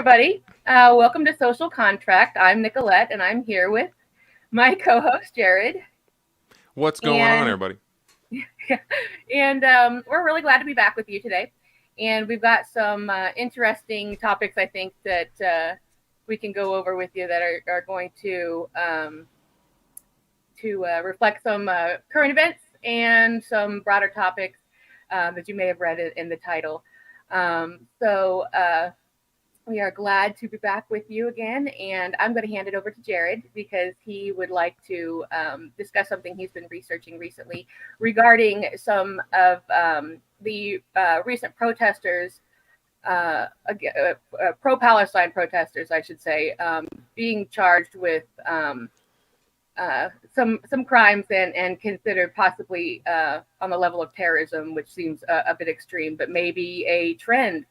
everybody. Welcome to Social Contract. I'm Nicolette, and I'm here with my co-host, Jared. What's going on, everybody? And we're really glad to be back with you today. And we've got some interesting topics, I think, that we can go over with you that are going to reflect some current events and some broader topics that you may have read in the title. So we are glad to be back with you again, and I'm going to hand it over to Jared because he would like to discuss something he's been researching recently regarding some of the recent protesters, pro-Palestine protesters, I should say, being charged with some crimes and considered possibly on the level of terrorism, which seems a bit extreme, but maybe a trend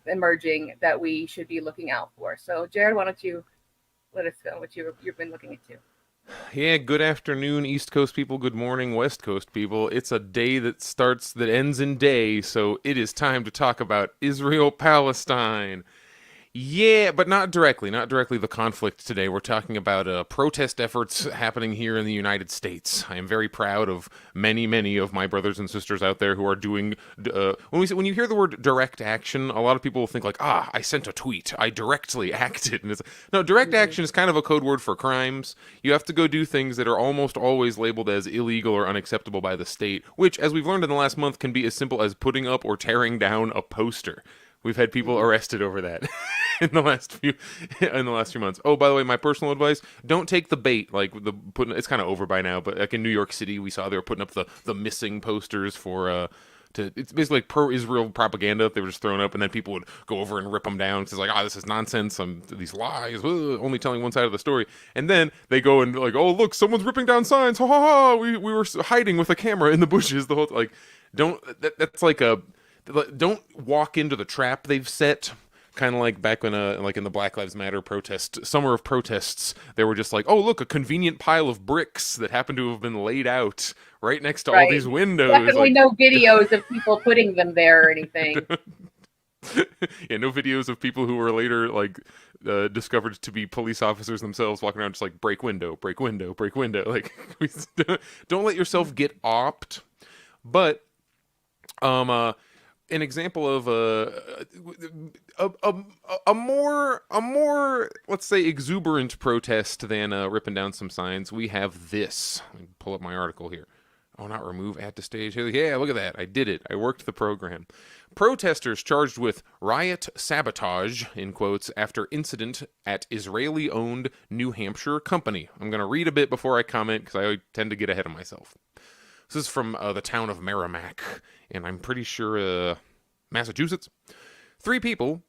emerging that we should be looking out for. So, Jared, why don't you let us know what you've been looking into? Yeah, good afternoon, East Coast people. Good morning, West Coast people. It's a day that ends in day, so it is time to talk about Israel-Palestine. Yeah, but not directly the conflict today. We're talking about protest efforts happening here in the United States. I am very proud of many of my brothers and sisters out there who are doing, when you hear the word direct action, a lot of people will think like, I sent a tweet, I directly acted. And no, direct action is kind of a code word for crimes. You have to go do things that are almost always labeled as illegal or unacceptable by the state, which, as we've learned in the last month, can be as simple as putting up or tearing down a poster. We've had people arrested over that in the last few months. Oh, by the way, my personal advice: don't take the bait. It's kind of over by now, but like in New York City, we saw they were putting up the missing posters for it's basically like pro-Israel propaganda. They were just thrown up, and then people would go over and rip them down. It's like, this is nonsense. These lies, only telling one side of the story. And then they go and like, oh, look, someone's ripping down signs. Ha ha ha! We were hiding with a camera in the bushes the whole that's like a. Don't walk into the trap they've set. Kind of like back when, like in the Black Lives Matter summer of protests, they were just like, oh, look, a convenient pile of bricks that happened to have been laid out right next to all these windows. Definitely no videos of people putting them there or anything. Yeah, no videos of people who were later discovered to be police officers themselves walking around just like break window, break window, break window. Like, don't let yourself get opped. But an example of a more let's say exuberant protest than ripping down some signs. We have this. Let me pull up my article here. Oh, not remove, add to stage. Yeah, look at that. I did it. I worked the program. Protesters charged with riot sabotage, in quotes, after incident at Israeli-owned New Hampshire company. I'm going to read a bit before I comment because I tend to get ahead of myself. This is from the town of Merrimack, and I'm pretty sure Massachusetts. 3 people,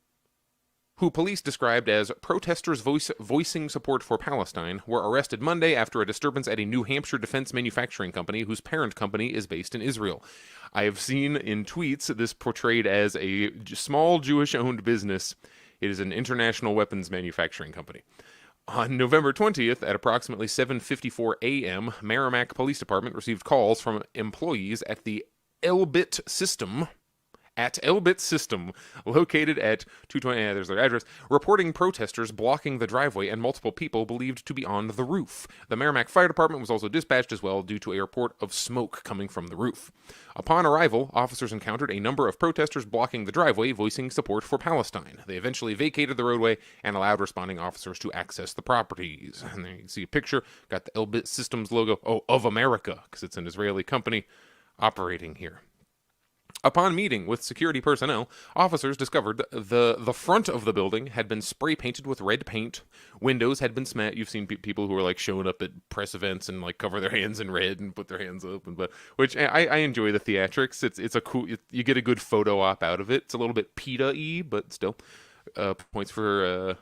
who police described as protesters voicing support for Palestine, were arrested Monday after a disturbance at a New Hampshire defense manufacturing company whose parent company is based in Israel. I have seen in tweets this portrayed as a small Jewish-owned business. It is an international weapons manufacturing company. On November 20th, at approximately 7:54 a.m., Merrimack Police Department received calls from employees at the Elbit System, located at 220, there's their address, reporting protesters blocking the driveway and multiple people believed to be on the roof. The Merrimack Fire Department was also dispatched as well due to a report of smoke coming from the roof. Upon arrival, officers encountered a number of protesters blocking the driveway, voicing support for Palestine. They eventually vacated the roadway and allowed responding officers to access the properties. And there you can see a picture, got the Elbit Systems logo, of America, because it's an Israeli company operating here. Upon meeting with security personnel, officers discovered the front of the building had been spray painted with red paint. Windows had been smashed. You've seen people who are like showing up at press events and like cover their hands in red and put their hands up, which I enjoy the theatrics. It's a cool. You get a good photo op out of it. It's a little bit PETA-y, but still. Points for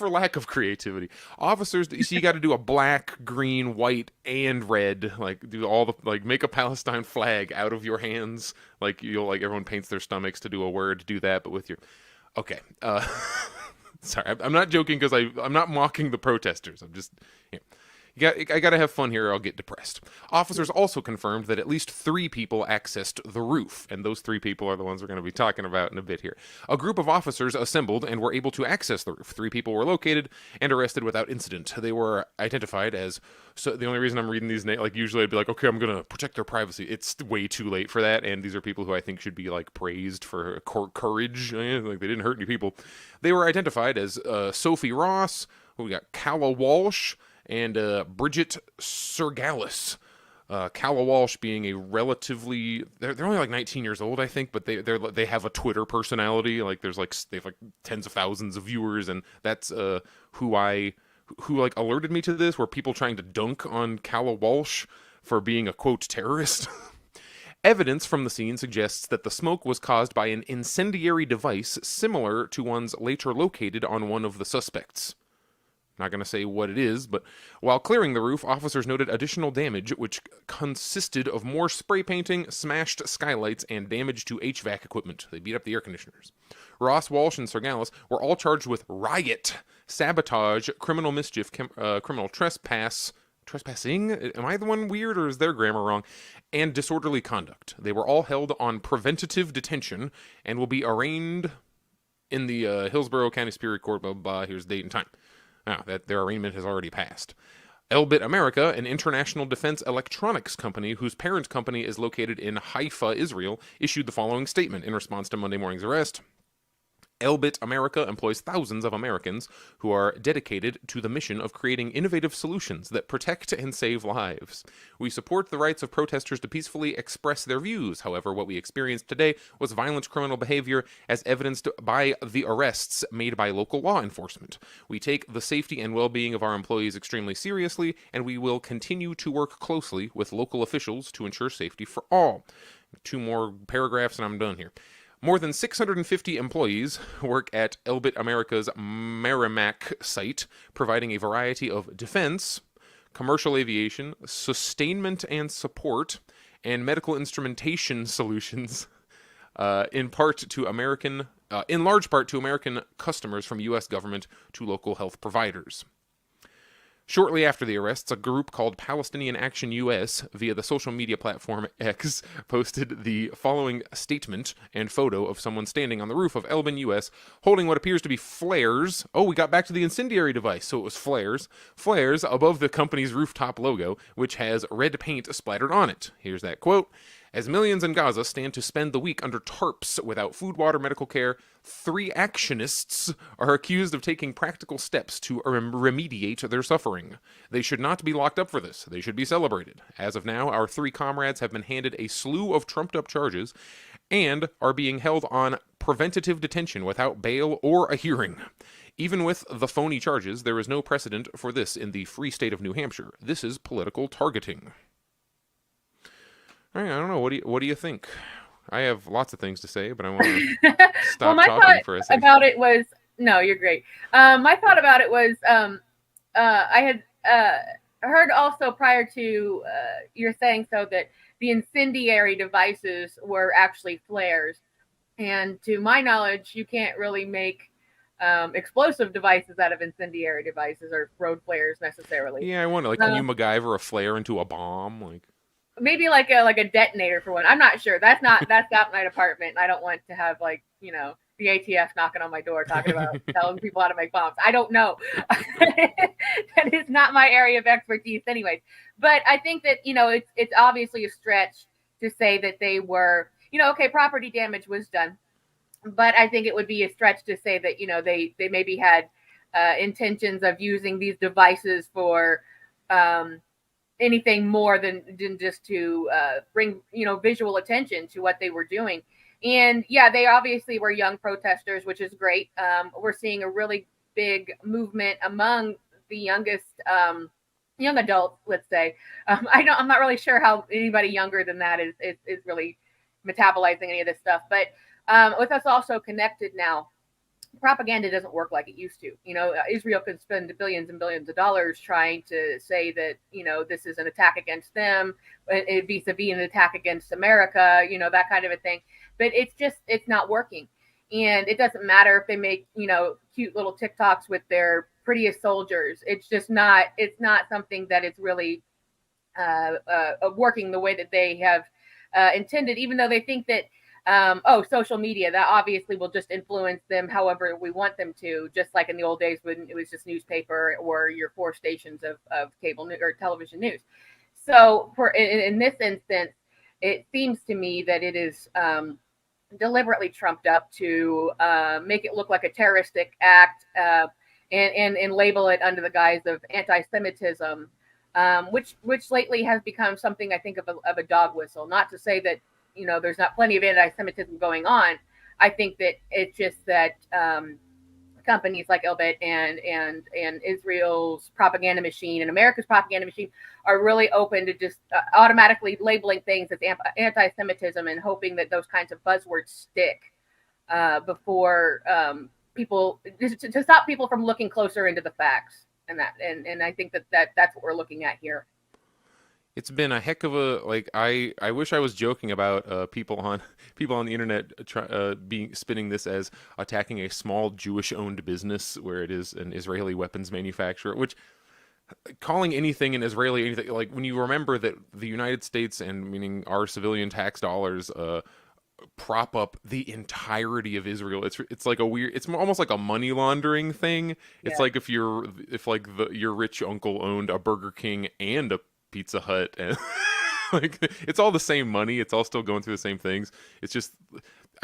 lack of creativity. Officers, you see, you got to do a black, green, white, and red. Like do all the make a Palestine flag out of your hands. Like everyone paints their stomachs to do a word. Do that, but with your. Okay. Sorry, I'm not joking because I'm not mocking the protesters. I'm just. I gotta have fun here or I'll get depressed. Officers also confirmed that at least 3 people accessed the roof, and those 3 people are the ones we're going to be talking about in a bit here. A group of officers assembled and were able to access the roof. 3 people were located and arrested without incident. They were identified as, so the only reason I'm reading these names, like usually I'd be like, okay, I'm going to protect their privacy. It's way too late for that, and these are people who I think should be like praised for courage. Like they didn't hurt any people. They were identified as Sophie Ross, we got Calla Walsh, and Bridget Sergalis. Calla Walsh being a relatively, they're only like 19 years old, I think, but they have a Twitter personality. Like they have like tens of thousands of viewers, and that's who like alerted me to this. Were people trying to dunk on Calla Walsh for being a quote terrorist? Evidence from the scene suggests that the smoke was caused by an incendiary device similar to ones later located on one of the suspects. Not going to say what it is, but while clearing the roof, officers noted additional damage, which consisted of more spray painting, smashed skylights, and damage to HVAC equipment. They beat up the air conditioners. Ross, Walsh, and Sergalis were all charged with riot, sabotage, criminal mischief, criminal trespassing? Am I the one weird, or is their grammar wrong? And disorderly conduct. They were all held on preventative detention and will be arraigned in the Hillsborough County Superior Court, blah, blah, blah. Here's date and time. That their arraignment has already passed. Elbit America, an international defense electronics company whose parent company is located in Haifa, Israel, issued the following statement in response to Monday morning's arrest. Elbit America employs thousands of Americans who are dedicated to the mission of creating innovative solutions that protect and save lives. We support the rights of protesters to peacefully express their views. However, what we experienced today was violent criminal behavior as evidenced by the arrests made by local law enforcement. We take the safety and well-being of our employees extremely seriously, and we will continue to work closely with local officials to ensure safety for all. 2 more paragraphs and I'm done here. More than 650 employees work at Elbit America's Merrimack site, providing a variety of defense, commercial aviation, sustainment and support, and medical instrumentation solutions, in large part to American customers, from U.S. government to local health providers. Shortly after the arrests, a group called Palestinian Action US, via the social media platform X, posted the following statement and photo of someone standing on the roof of Elbit US holding what appears to be flares. Oh, we got back to the incendiary device, so it was flares. Flares above the company's rooftop logo, which has red paint splattered on it. Here's that quote. As millions in Gaza stand to spend the week under tarps without food, water, medical care, 3 actionists are accused of taking practical steps to remediate their suffering. They should not be locked up for this. They should be celebrated. As of now, our 3 comrades have been handed a slew of trumped-up charges and are being held on preventative detention without bail or a hearing. Even with the phony charges, there is no precedent for this in the free state of New Hampshire. This is political targeting. I don't know. What do you think? I have lots of things to say, but I want to stop talking for a second. About it was, no, you're great. My thought about it was, I had heard also prior to your saying so that the incendiary devices were actually flares. And to my knowledge, you can't really make explosive devices out of incendiary devices or road flares necessarily. Yeah, I wonder, like, can you MacGyver a flare into a bomb? Like, maybe like a detonator for one. I'm not sure. That's not my department. I don't want to have, like, you know, the ATF knocking on my door talking about telling people how to make bombs. I don't know. That is not my area of expertise anyways. But I think that, you know, it's obviously a stretch to say that they were, you know, okay, property damage was done. But I think it would be a stretch to say that, you know, they maybe had intentions of using these devices for anything more than just to bring, you know, visual attention to what they were doing. And yeah, they obviously were young protesters, which is great. We're seeing a really big movement among the youngest young adults, let's say. I'm not really sure how anybody younger than that is really metabolizing any of this stuff. But with us also connected now, propaganda doesn't work like it used to. You know, Israel can spend billions and billions of dollars trying to say that, you know, this is an attack against them, vis-a-vis an attack against America, you know, that kind of a thing. But it's not working. And it doesn't matter if they make, you know, cute little TikToks with their prettiest soldiers. It's just not. It's not something that is really working the way that they have intended. Even though they think that social media, that obviously will just influence them however we want them to, just like in the old days when it was just newspaper or your 4 stations of cable or television news. So in this instance, it seems to me that it is deliberately trumped up to make it look like a terroristic act and label it under the guise of anti-Semitism, which lately has become something I think of a dog whistle. Not to say that there's not plenty of anti-Semitism going on. I think that it's just that companies like Elbit and Israel's propaganda machine and America's propaganda machine are really open to just automatically labeling things as anti-Semitism and hoping that those kinds of buzzwords stick before people to stop people from looking closer into the facts. And I think that's what we're looking at here. It's been a heck of a I wish I was joking about people on the internet spinning this as attacking a small Jewish owned business where it is an Israeli weapons manufacturer, which calling anything an Israeli anything, like when you remember that the United States, and meaning our civilian tax dollars, prop up the entirety of Israel. It's like a weird. It's almost like a money laundering thing. It's like if your rich uncle owned a Burger King and a Pizza Hut, and like it's all the same money. It's all still going through the same things. It's just,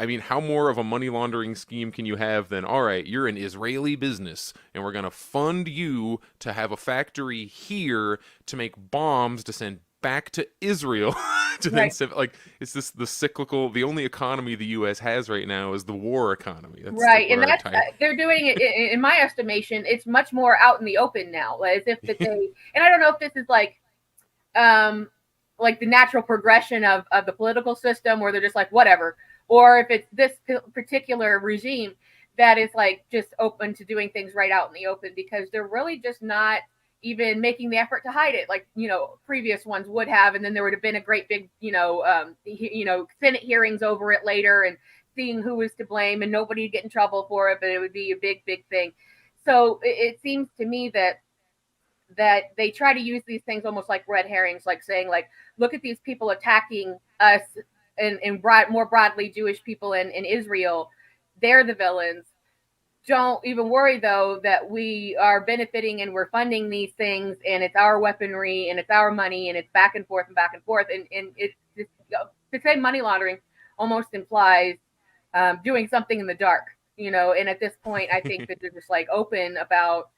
I mean, how more of a money laundering scheme can you have than, all right, you're an Israeli business and we're going to fund you to have a factory here to make bombs to send back to Israel to then like it's the cyclical. The only economy the U.S. has right now is the war economy. That's right, and that's they're doing it. In my estimation, it's much more out in the open now, as if that they. And I don't know if this is like the natural progression of the political system, where they're just like whatever, or if it's this particular regime that is like just open to doing things right out in the open, because they're really just not even making the effort to hide it like previous ones would have, and then there would have been a great big Senate hearings over it later and seeing who was to blame, and nobody would get in trouble for it, but it would be a big thing. So it seems to me that they try to use these things almost like red herrings, like saying like, look at these people attacking us and more broadly Jewish people in Israel, they're the villains. Don't even worry, though, that we are benefiting and we're funding these things, and it's our weaponry and it's our money, and it's back and forth and back and forth. And it's just, to say money laundering almost implies doing something in the dark, And at this point, I think that they're just like open about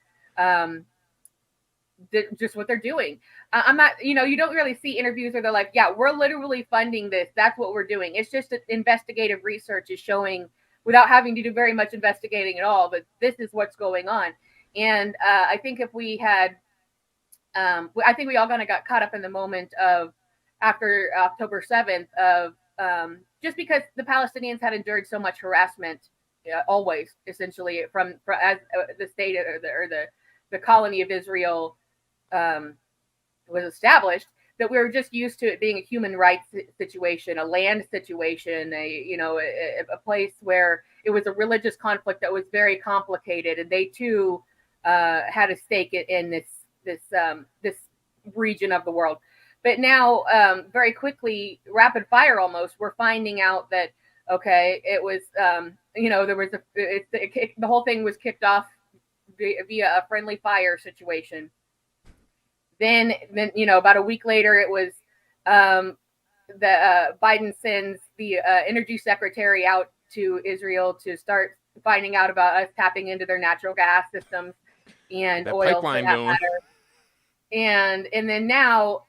just what they're doing. I'm not, you don't really see interviews where they're like, yeah, we're literally funding this. That's what we're doing. It's just that investigative research is showing, without having to do very much investigating at all, but this is what's going on. And I think if we had, I think we all kind of got caught up in the moment of after October 7th of just because the Palestinians had endured so much harassment, always essentially from as the state or the colony of Israel was established, that we were just used to it being a human rights situation, a land situation, a place where it was a religious conflict that was very complicated, and they too had a stake in this region of the world. But now, very quickly, rapid fire almost, we're finding out that it was there was the whole thing was kicked off via a friendly fire situation. Then about a week later, it was Biden sends the energy secretary out to Israel to start finding out about us tapping into their natural gas systems and that oil pipeline going. Matter. And then now,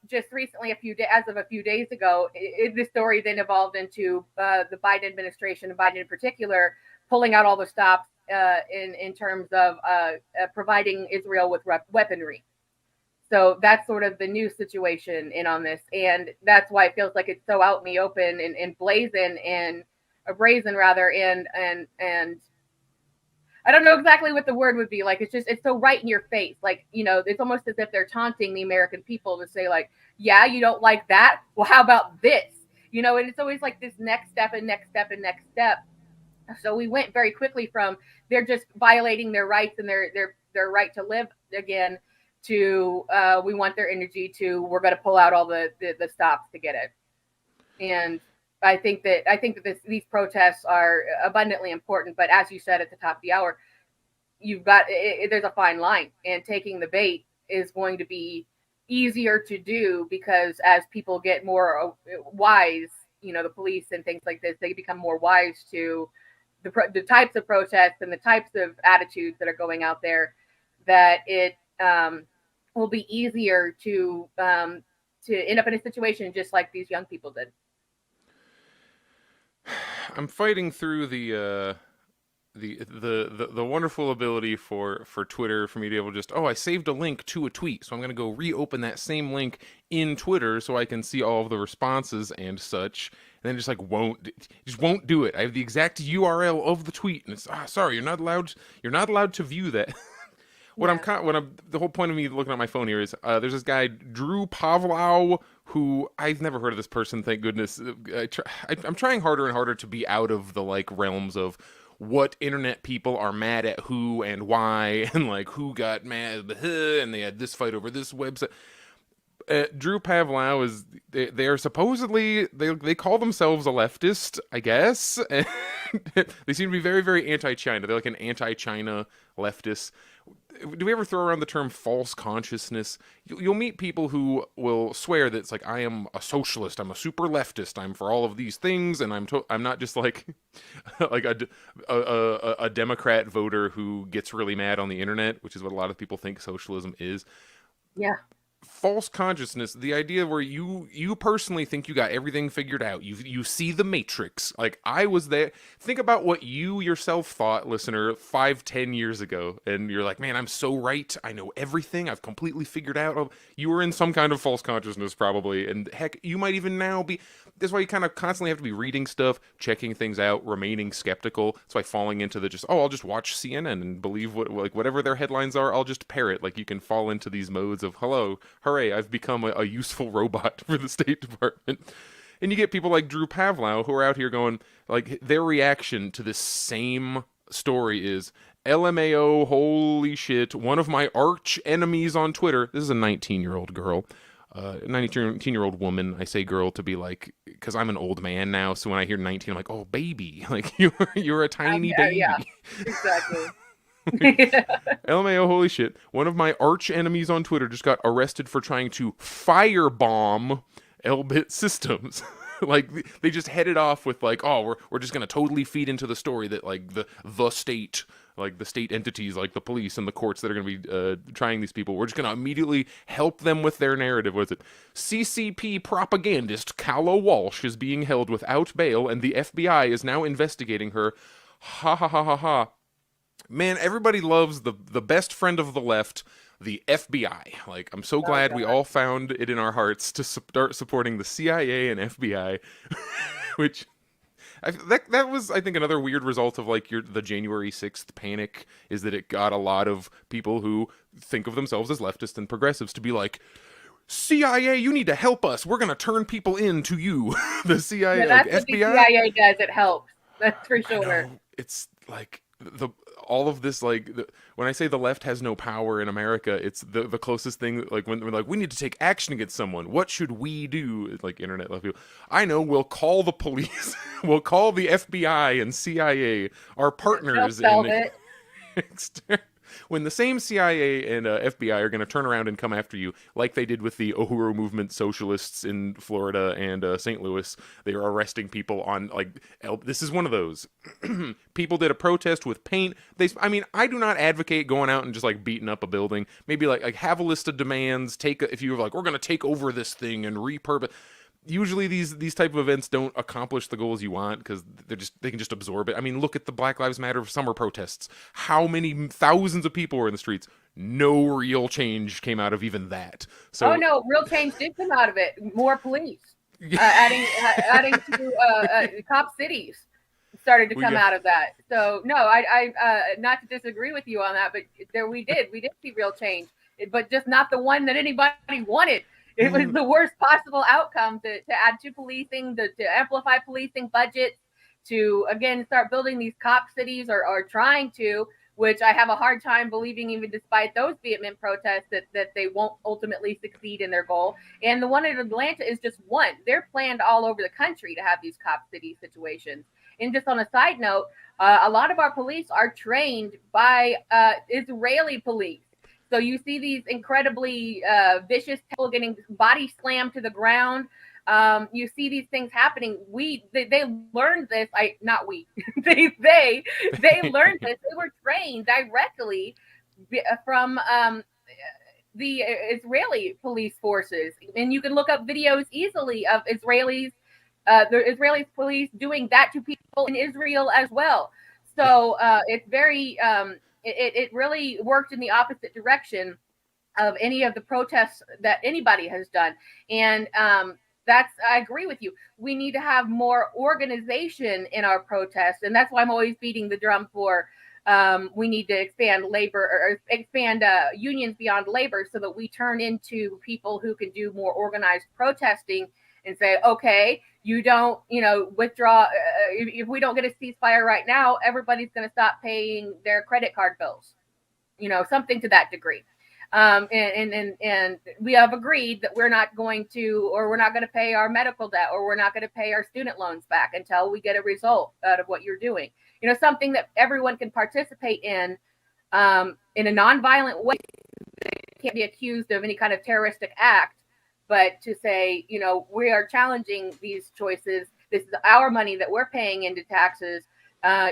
just recently, as of a few days ago, the story then evolved into the Biden administration, and Biden in particular, pulling out all the stops in terms of providing Israel with weaponry. So that's sort of the new situation in on this. And that's why it feels like it's so out in the open and brazen, and I don't know exactly what the word would be. Like, it's so right in your face. Like, it's almost as if they're taunting the American people to say like, yeah, you don't like that? Well, how about this? And it's always like this next step and next step and next step So we went very quickly from they're just violating their rights and their right to live again to we want their energy to we're going to pull out all the stops to get it. And I think that these protests are abundantly important. But as you said at the top of the hour, you've got there's a fine line, and taking the bait is going to be easier to do because as people get more wise, the police and things like this, they become more wise to the types of protests and the types of attitudes that are going out there, that it will be easier to end up in a situation just like these young people did. I'm fighting through the wonderful ability for Twitter for me to be able to just, I saved a link to a tweet, so I'm going to go reopen that same link in Twitter so I can see all of the responses and such, and then just won't do it. I have the exact URL of the tweet, and it's sorry, you're not allowed to view that. The whole point of me looking at my phone here is there's this guy Drew Pavlow, who I've never heard of this person. Thank goodness. I'm trying harder and harder to be out of the realms of what internet people are mad at who and why, and who got mad and they had this fight over this website. Drew Pavlow is they are supposedly they call themselves a leftist, I guess. And they seem to be very, very anti-China. They're like an anti-China leftist. Do we ever throw around the term false consciousness? You'll meet people who will swear that it's like, I am a socialist, I'm a super leftist, I'm for all of these things, and I'm not just like a Democrat voter who gets really mad on the internet, which is what a lot of people think socialism is. Yeah. False consciousness, the idea where you personally think you got everything figured out. You see the Matrix. Like, I was there. Think about what you yourself thought, listener, 5-10 years ago, and you're like, man, I'm so right. I know everything. I've completely figured out. You were in some kind of false consciousness, probably, and heck, you might even now be. That's why you kind of constantly have to be reading stuff, checking things out, remaining skeptical. That's why falling into the I'll just watch CNN and believe whatever their headlines are, I'll just parrot. Like, you can fall into these modes of, hello, hooray, I've become a useful robot for the State Department. And you get people like Drew Pavlow who are out here going, their reaction to this same story is, LMAO, holy shit, one of my arch enemies on Twitter, this is a 19-year-old girl, 19-year-old woman, I say girl to be because I'm an old man now, so when I hear 19, I'm like, oh, baby, you're a tiny baby. Yeah, exactly. LMAO, holy shit, one of my arch enemies on Twitter just got arrested for trying to firebomb Elbit systems. They just headed off with we're just gonna totally feed into the story that the state, the state entities like the police and the courts that are gonna be trying these people, we're just gonna immediately help them with their narrative. Was it CCP propagandist Calla Walsh is being held without bail and the FBI is now investigating her? Ha ha ha ha ha. Man, everybody loves the best friend of the left, the FBI. I'm so glad we all found it in our hearts to start supporting the CIA and FBI, which that was, I think, another weird result of the January 6th panic, is that it got a lot of people who think of themselves as leftists and progressives to be like, CIA, you need to help us. We're going to turn people in to you. The CIA, yeah, that's FBI. What the CIA does. It helps. That's for sure. It's all of this, when I say the left has no power in America, it's the closest thing, when we're we need to take action against someone, what should we do? It's internet left people. I know, we'll call the police. We'll call the FBI and CIA, our partners in when the same CIA and FBI are going to turn around and come after you, like they did with the Uhuru movement socialists in Florida and St. Louis. They were arresting people on, this is one of those. People did a protest with paint. I do not advocate going out and just, beating up a building. Maybe, have a list of demands. If you're we're going to take over this thing and repurpose. Usually these type of events don't accomplish the goals you want because they can just absorb it. Look at the Black Lives Matter summer protests. How many thousands of people were in the streets? No real change came out of even that. So, no, real change did come out of it. More police, adding to cop cities started to come out of that. So no, I not to disagree with you on that, but we did see real change, but just not the one that anybody wanted. It was the worst possible outcome to add to policing, to amplify policing budgets, to again start building these cop cities, or trying to, which I have a hard time believing, even despite those vehement protests, that they won't ultimately succeed in their goal. And the one in Atlanta is just one. They're planned all over the country to have these cop city situations. And just on a side note, a lot of our police are trained by Israeli police. So you see these incredibly vicious people getting body slammed to the ground. You see these things happening. They learned this. Not we. they learned this. They were trained directly from the Israeli police forces, and you can look up videos easily of the Israeli police doing that to people in Israel as well. So it's very it really worked in the opposite direction of any of the protests that anybody has done. And I agree with you. We need to have more organization in our protests. And that's why I'm always beating the drum for we need to expand labor, or expand unions beyond labor, so that we turn into people who can do more organized protesting and say, okay, you don't, withdraw. If we don't get a ceasefire right now, everybody's going to stop paying their credit card bills, something to that degree. And we have agreed that we're not going to pay our medical debt, or we're not going to pay our student loans back until we get a result out of what you're doing. Something that everyone can participate in a nonviolent way. They can't be accused of any kind of terroristic act, but to say, we are challenging these choices. This is our money that we're paying into taxes.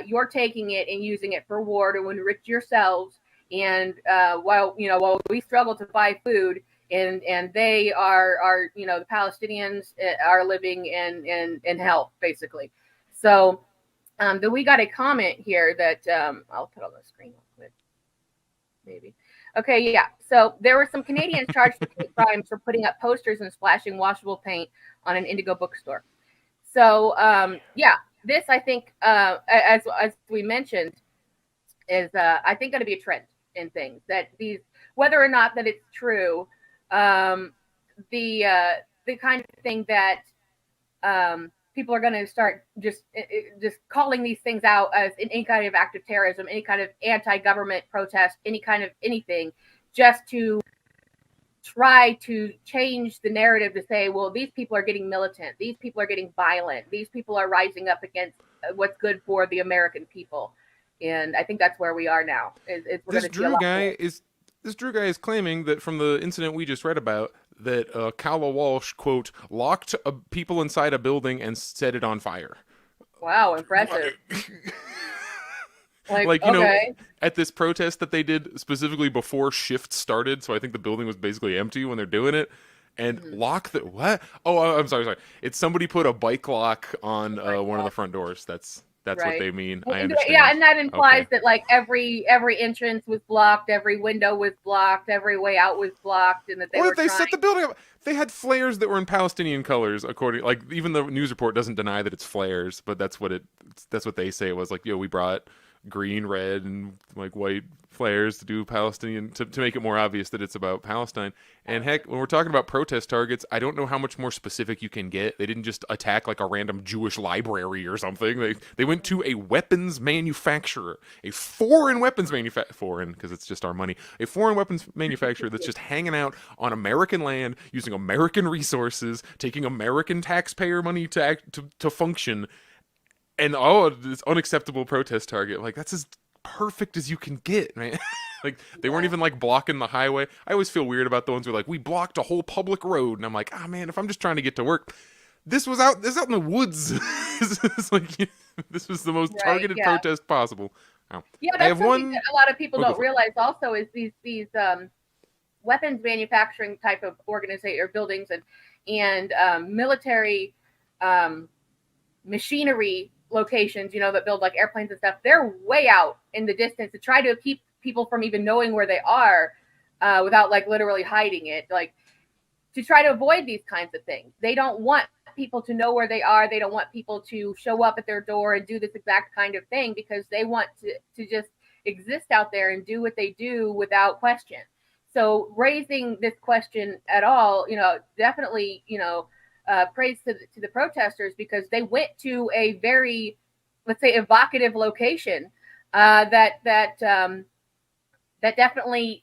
You're taking it and using it for war to enrich yourselves. And while we struggle to buy food, and they are the Palestinians are living in hell, basically. So then we got a comment here that I'll put on the screen real quick, maybe. Okay, yeah. So there were some Canadians charged with hate crimes for putting up posters and splashing washable paint on an Indigo bookstore. So this, I think, as we mentioned, is I think going to be a trend in things, that these, whether or not that it's true, the kind of thing that people are going to start just calling these things out as any kind of act of terrorism, any kind of anti-government protest, any kind of anything, just to try to change the narrative to say, well, these people are getting militant, these people are getting violent, these people are rising up against what's good for the American people. And I think that's where we are now. This Drew guy is claiming that from the incident we just read about, that Calla Walsh, quote, locked people inside a building and set it on fire. Wow, impressive. At this protest that they did specifically before shift started, so I think the building was basically empty when they're doing it, and lock the what? Oh, I'm sorry. It's somebody put a bike lock on one of the front doors. That's right. What they mean. I understand. Yeah, and that implies that like every entrance was blocked, every window was blocked, every way out was blocked, and that they set the building up. They had flares that were in Palestinian colors, even the news report doesn't deny that it's flares, but that's what they say it was. Like, we brought green, red, and like white flares to do Palestinian to make it more obvious that it's about Palestine. And heck, when we're talking about protest targets, I don't know how much more specific you can get. They didn't just attack like a random Jewish library or something. They went to a weapons manufacturer, a foreign weapons manufacturer, foreign because it's just our money, a foreign weapons manufacturer that's just hanging out on American land, using American resources, taking American taxpayer money to function. And this unacceptable protest target, like that's as perfect as you can get, man. Like they weren't even like blocking the highway. I always feel weird about the ones who are like, we blocked a whole public road, and I'm like, man, if I'm just trying to get to work, this was out in the woods. It's like this was the most targeted protest possible. Oh. Yeah, that's something that a lot of people don't realize. Also, is these weapons manufacturing type of organization or buildings and military machinery locations, that build like airplanes and stuff, they're way out in the distance to try to keep people from even knowing where they are without like literally hiding it, like to try to avoid these kinds of things. They don't want people to know where they are. They don't want people to show up at their door and do this exact kind of thing, because they want to just exist out there and do what they do without question. So raising this question at all, definitely, praise to the protesters, because they went to a very let's say, evocative location that definitely,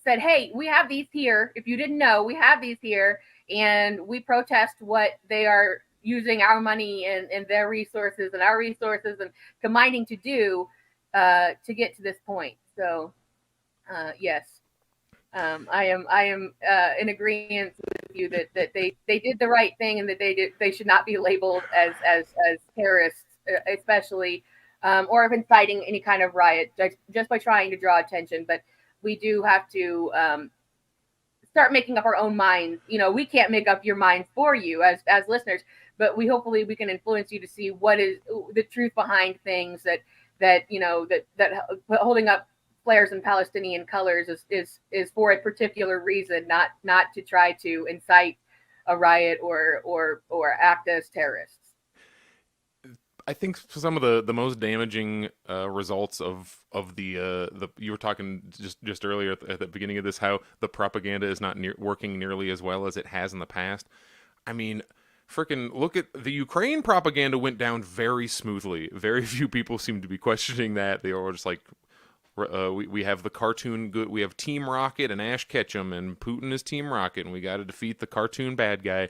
said, hey, we have these here. If you didn't know, we have these here, and we protest what they are using our money and their resources and our resources and combining to do to get to this point. So, yes, I am in agreement with you that they did the right thing and that they should not be labeled as terrorists, especially or of inciting any kind of riot just by trying to draw attention. But we do have to start making up our own minds. We can't make up your mind for you as listeners, but hopefully we can influence you to see what is the truth behind things that holding up flares and Palestinian colors is for a particular reason, not to try to incite a riot or act as terrorists. I think some of the most damaging results of the you were talking just earlier at the beginning of this, how the propaganda is not working nearly as well as it has in the past. I mean, freaking look at the Ukraine propaganda went down very smoothly. Very few people seem to be questioning that. They were just like, we have the cartoon good. We have Team Rocket and Ash Ketchum, and Putin is Team Rocket, and we got to defeat the cartoon bad guy.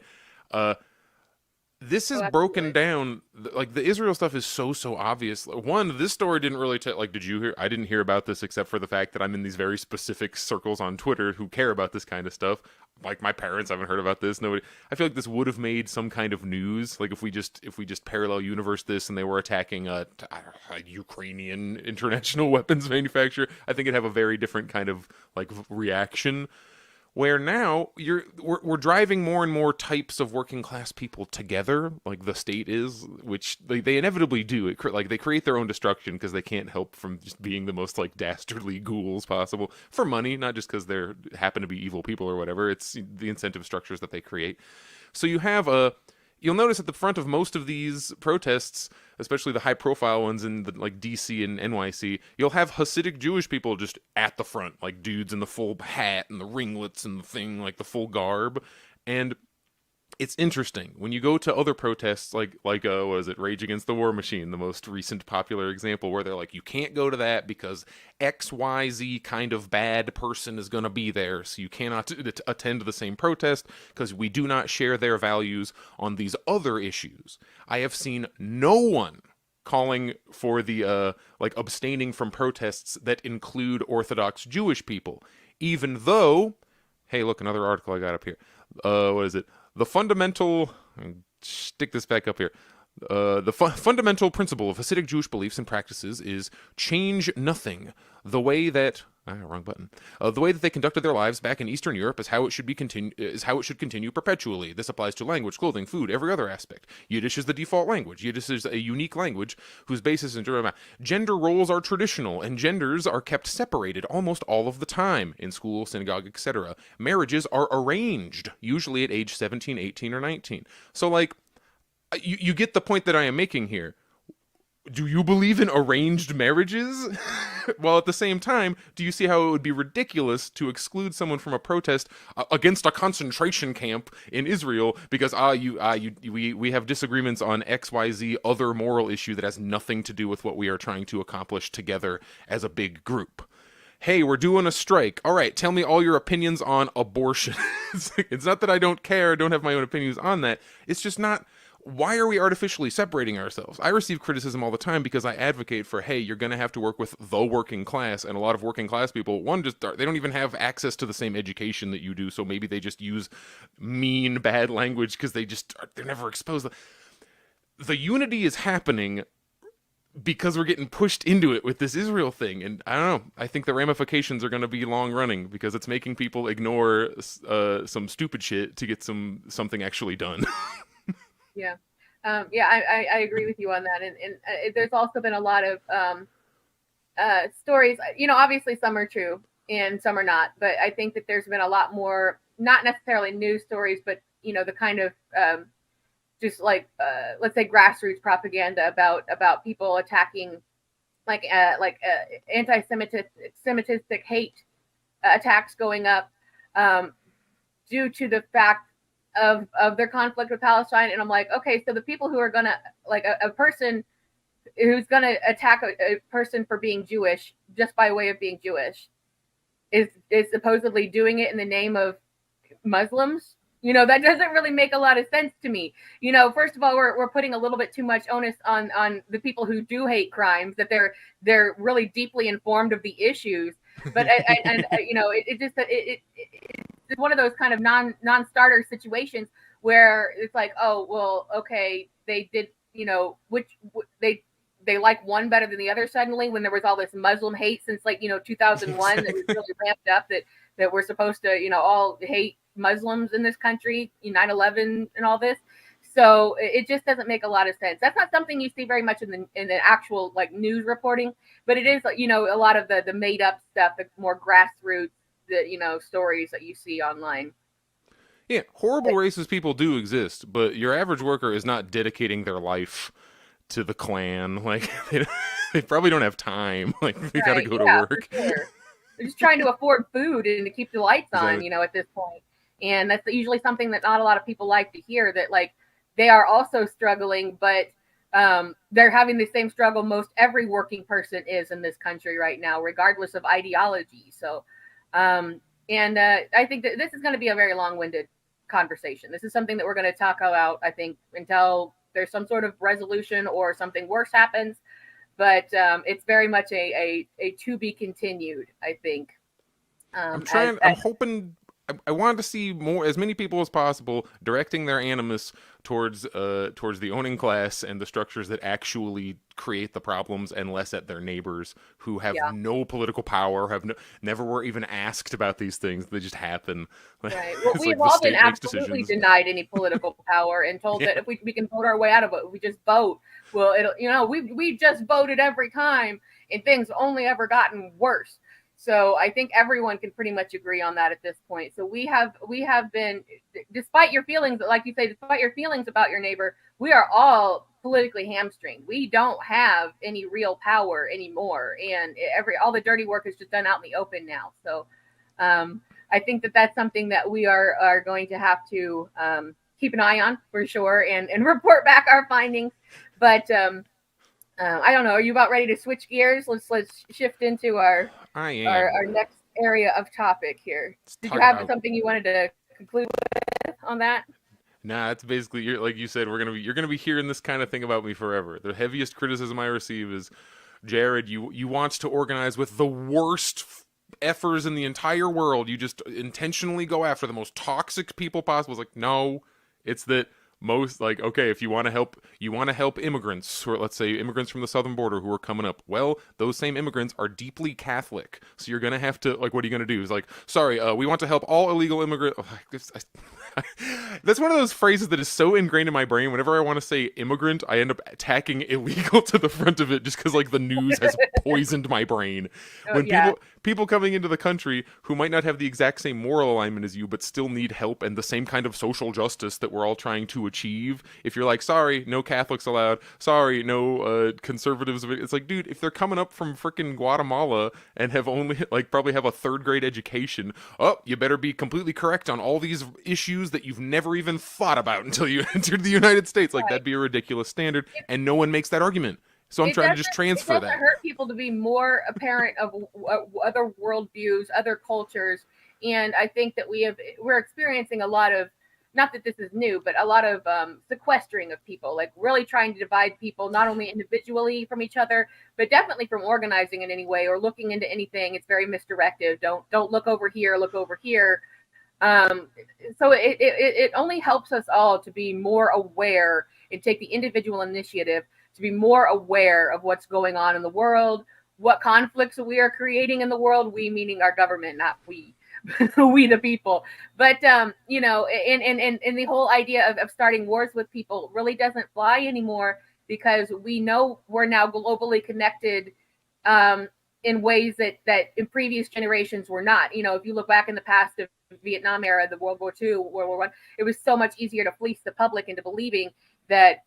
This is broken down. Like, the Israel stuff is so obvious. One, this story didn't really did you hear? I didn't hear about this except for the fact that I'm in these very specific circles on Twitter who care about this kind of stuff. Like, my parents haven't heard about this. Nobody. I feel like this would have made some kind of news. Like, if we just parallel universe this and they were attacking a Ukrainian international weapons manufacturer, I think it'd have a very different kind of reaction. Where now we're driving more and more types of working class people together, like the state is, which they inevitably do. They create their own destruction because they can't help from just being the most dastardly ghouls possible for money, not just because they happen to be evil people or whatever. It's the incentive structures that they create. So you have you'll notice at the front of most of these protests, especially the high-profile ones in DC and NYC, you'll have Hasidic Jewish people just at the front, like dudes in the full hat and the ringlets and the thing, like the full garb. And it's interesting when you go to other protests, what is it, Rage Against the War Machine, the most recent popular example, where they're like, you can't go to that because XYZ kind of bad person is going to be there, so you cannot attend the same protest because we do not share their values on these other issues. I have seen no one calling for the abstaining from protests that include Orthodox Jewish people, even though, hey, look, another article I got up here. What is it? The fundamental, stick this back up here. The fundamental principle of Hasidic Jewish beliefs and practices is change nothing. The way that wrong button. The way that they conducted their lives back in Eastern Europe is how it should continue perpetually. This applies to language, clothing, food, every other aspect. Yiddish is the default language. Yiddish is a unique language whose basis is gender roles are traditional and genders are kept separated almost all of the time in school, synagogue, etc. Marriages are arranged, usually at age 17, 18, or 19. So you get the point that I am making here. Do you believe in arranged marriages? While at the same time, do you see how it would be ridiculous to exclude someone from a protest against a concentration camp in Israel because we have disagreements on XYZ other moral issue that has nothing to do with what we are trying to accomplish together as a big group? Hey, we're doing a strike. All right, tell me all your opinions on abortion. It's not that I don't care, don't have my own opinions on that. It's just not. Why are we artificially separating ourselves? I receive criticism all the time because I advocate for, hey, you're going to have to work with the working class, and a lot of working class people, they don't even have access to the same education that you do, so maybe they just use mean, bad language because they're never exposed. The unity is happening because we're getting pushed into it with this Israel thing, and I don't know, I think the ramifications are going to be long running because it's making people ignore some stupid shit to get something actually done. Yeah. I agree with you on that. And there's also been a lot of stories, obviously some are true and some are not, but I think that there's been a lot more, not necessarily news stories, but, the kind of just let's say grassroots propaganda about people attacking anti-Semitic hate attacks going up due to the fact of their conflict with Palestine. And I'm like, okay, so the people who are gonna a person attack a person for being Jewish just by way of being Jewish is supposedly doing it in the name of Muslims. That doesn't really make a lot of sense to me. First of all, we're putting a little bit too much onus on the people who do hate crimes, that they're really deeply informed of the issues. But it's one of those kind of non-starter situations where it's like, oh well, okay, they did, they like one better than the other suddenly, when there was all this Muslim hate since 2001. Exactly. That was really ramped up, that we're supposed to all hate Muslims in this country, 9/11 and all this. So it just doesn't make a lot of sense. That's not something you see very much in the actual news reporting, but it is a lot of the made up stuff, the more grassroots, the stories that you see online. Yeah, horrible racist people do exist, but your average worker is not dedicating their life to the Klan. They probably don't have time. They got to go to work. For sure. They're just trying to afford food and to keep the lights on, at this point. And that's usually something that not a lot of people like to hear, that they are also struggling, but they're having the same struggle most every working person is in this country right now, regardless of ideology. So, I think that this is going to be a very long-winded conversation. This is something that we're going to talk about, I think, until there's some sort of resolution or something worse happens. But it's very much a to be continued, I think. I'm hoping. I wanted to see as many people as possible directing their animus towards the owning class and the structures that actually create the problems, and less at their neighbors who have no political power, never were even asked about these things. They just happen. Right. Well, we've all been absolutely denied any political power and told that if we can vote our way out of it, we just vote. Well, we just voted every time, and things only ever gotten worse. So I think everyone can pretty much agree on that at this point. So we have been, despite your feelings, like you say, despite your feelings about your neighbor, we are all politically hamstringed. We don't have any real power anymore, and all the dirty work is just done out in the open now. So I think that that's something that we are going to have to keep an eye on for sure, and report back our findings. But I don't know. Are you about ready to switch gears? Let's shift into our next area of topic here. Did you have something you wanted to conclude with on that? Nah, it's basically, like you said, you're gonna be hearing this kind of thing about me forever. The heaviest criticism I receive is, Jared, you want to organize with the worst effers in the entire world. You just intentionally go after the most toxic people possible. It's like, no, it's that most, okay, if you want to help immigrants, or let's say immigrants from the southern border who are coming up, well, those same immigrants are deeply Catholic, so you're gonna have to, what are you gonna do? Is sorry, we want to help all illegal immigrants. That's one of those phrases that is so ingrained in my brain. Whenever I want to say immigrant, I end up tacking illegal to the front of it, just because the news has poisoned my brain. When people coming into the country who might not have the exact same moral alignment as you, but still need help and the same kind of social justice that we're all trying to achieve, if you're sorry, no Catholics allowed, sorry, no conservatives, it's dude, if they're coming up from freaking Guatemala and have only probably have a third grade education, you better be completely correct on all these issues that you've never even thought about until you entered the United States. That'd be a ridiculous standard, and no one makes that argument. So I'm trying to just transfer that. It doesn't hurt people to be more apparent of other worldviews, other cultures, and I think that we're experiencing a lot of, not that this is new, but a lot of sequestering of people, really trying to divide people, not only individually from each other, but definitely from organizing in any way or looking into anything. It's very misdirective. Don't look over here, look over here. So it only helps us all to be more aware and take the individual initiative to be more aware of what's going on in the world, what conflicts we are creating in the world, we meaning our government, not we. We the people. But and the whole idea of starting wars with people really doesn't fly anymore, because we know we're now globally connected in ways that in previous generations were not. If you look back in the past of Vietnam era, the World War II, World War I, it was so much easier to fleece the public into believing that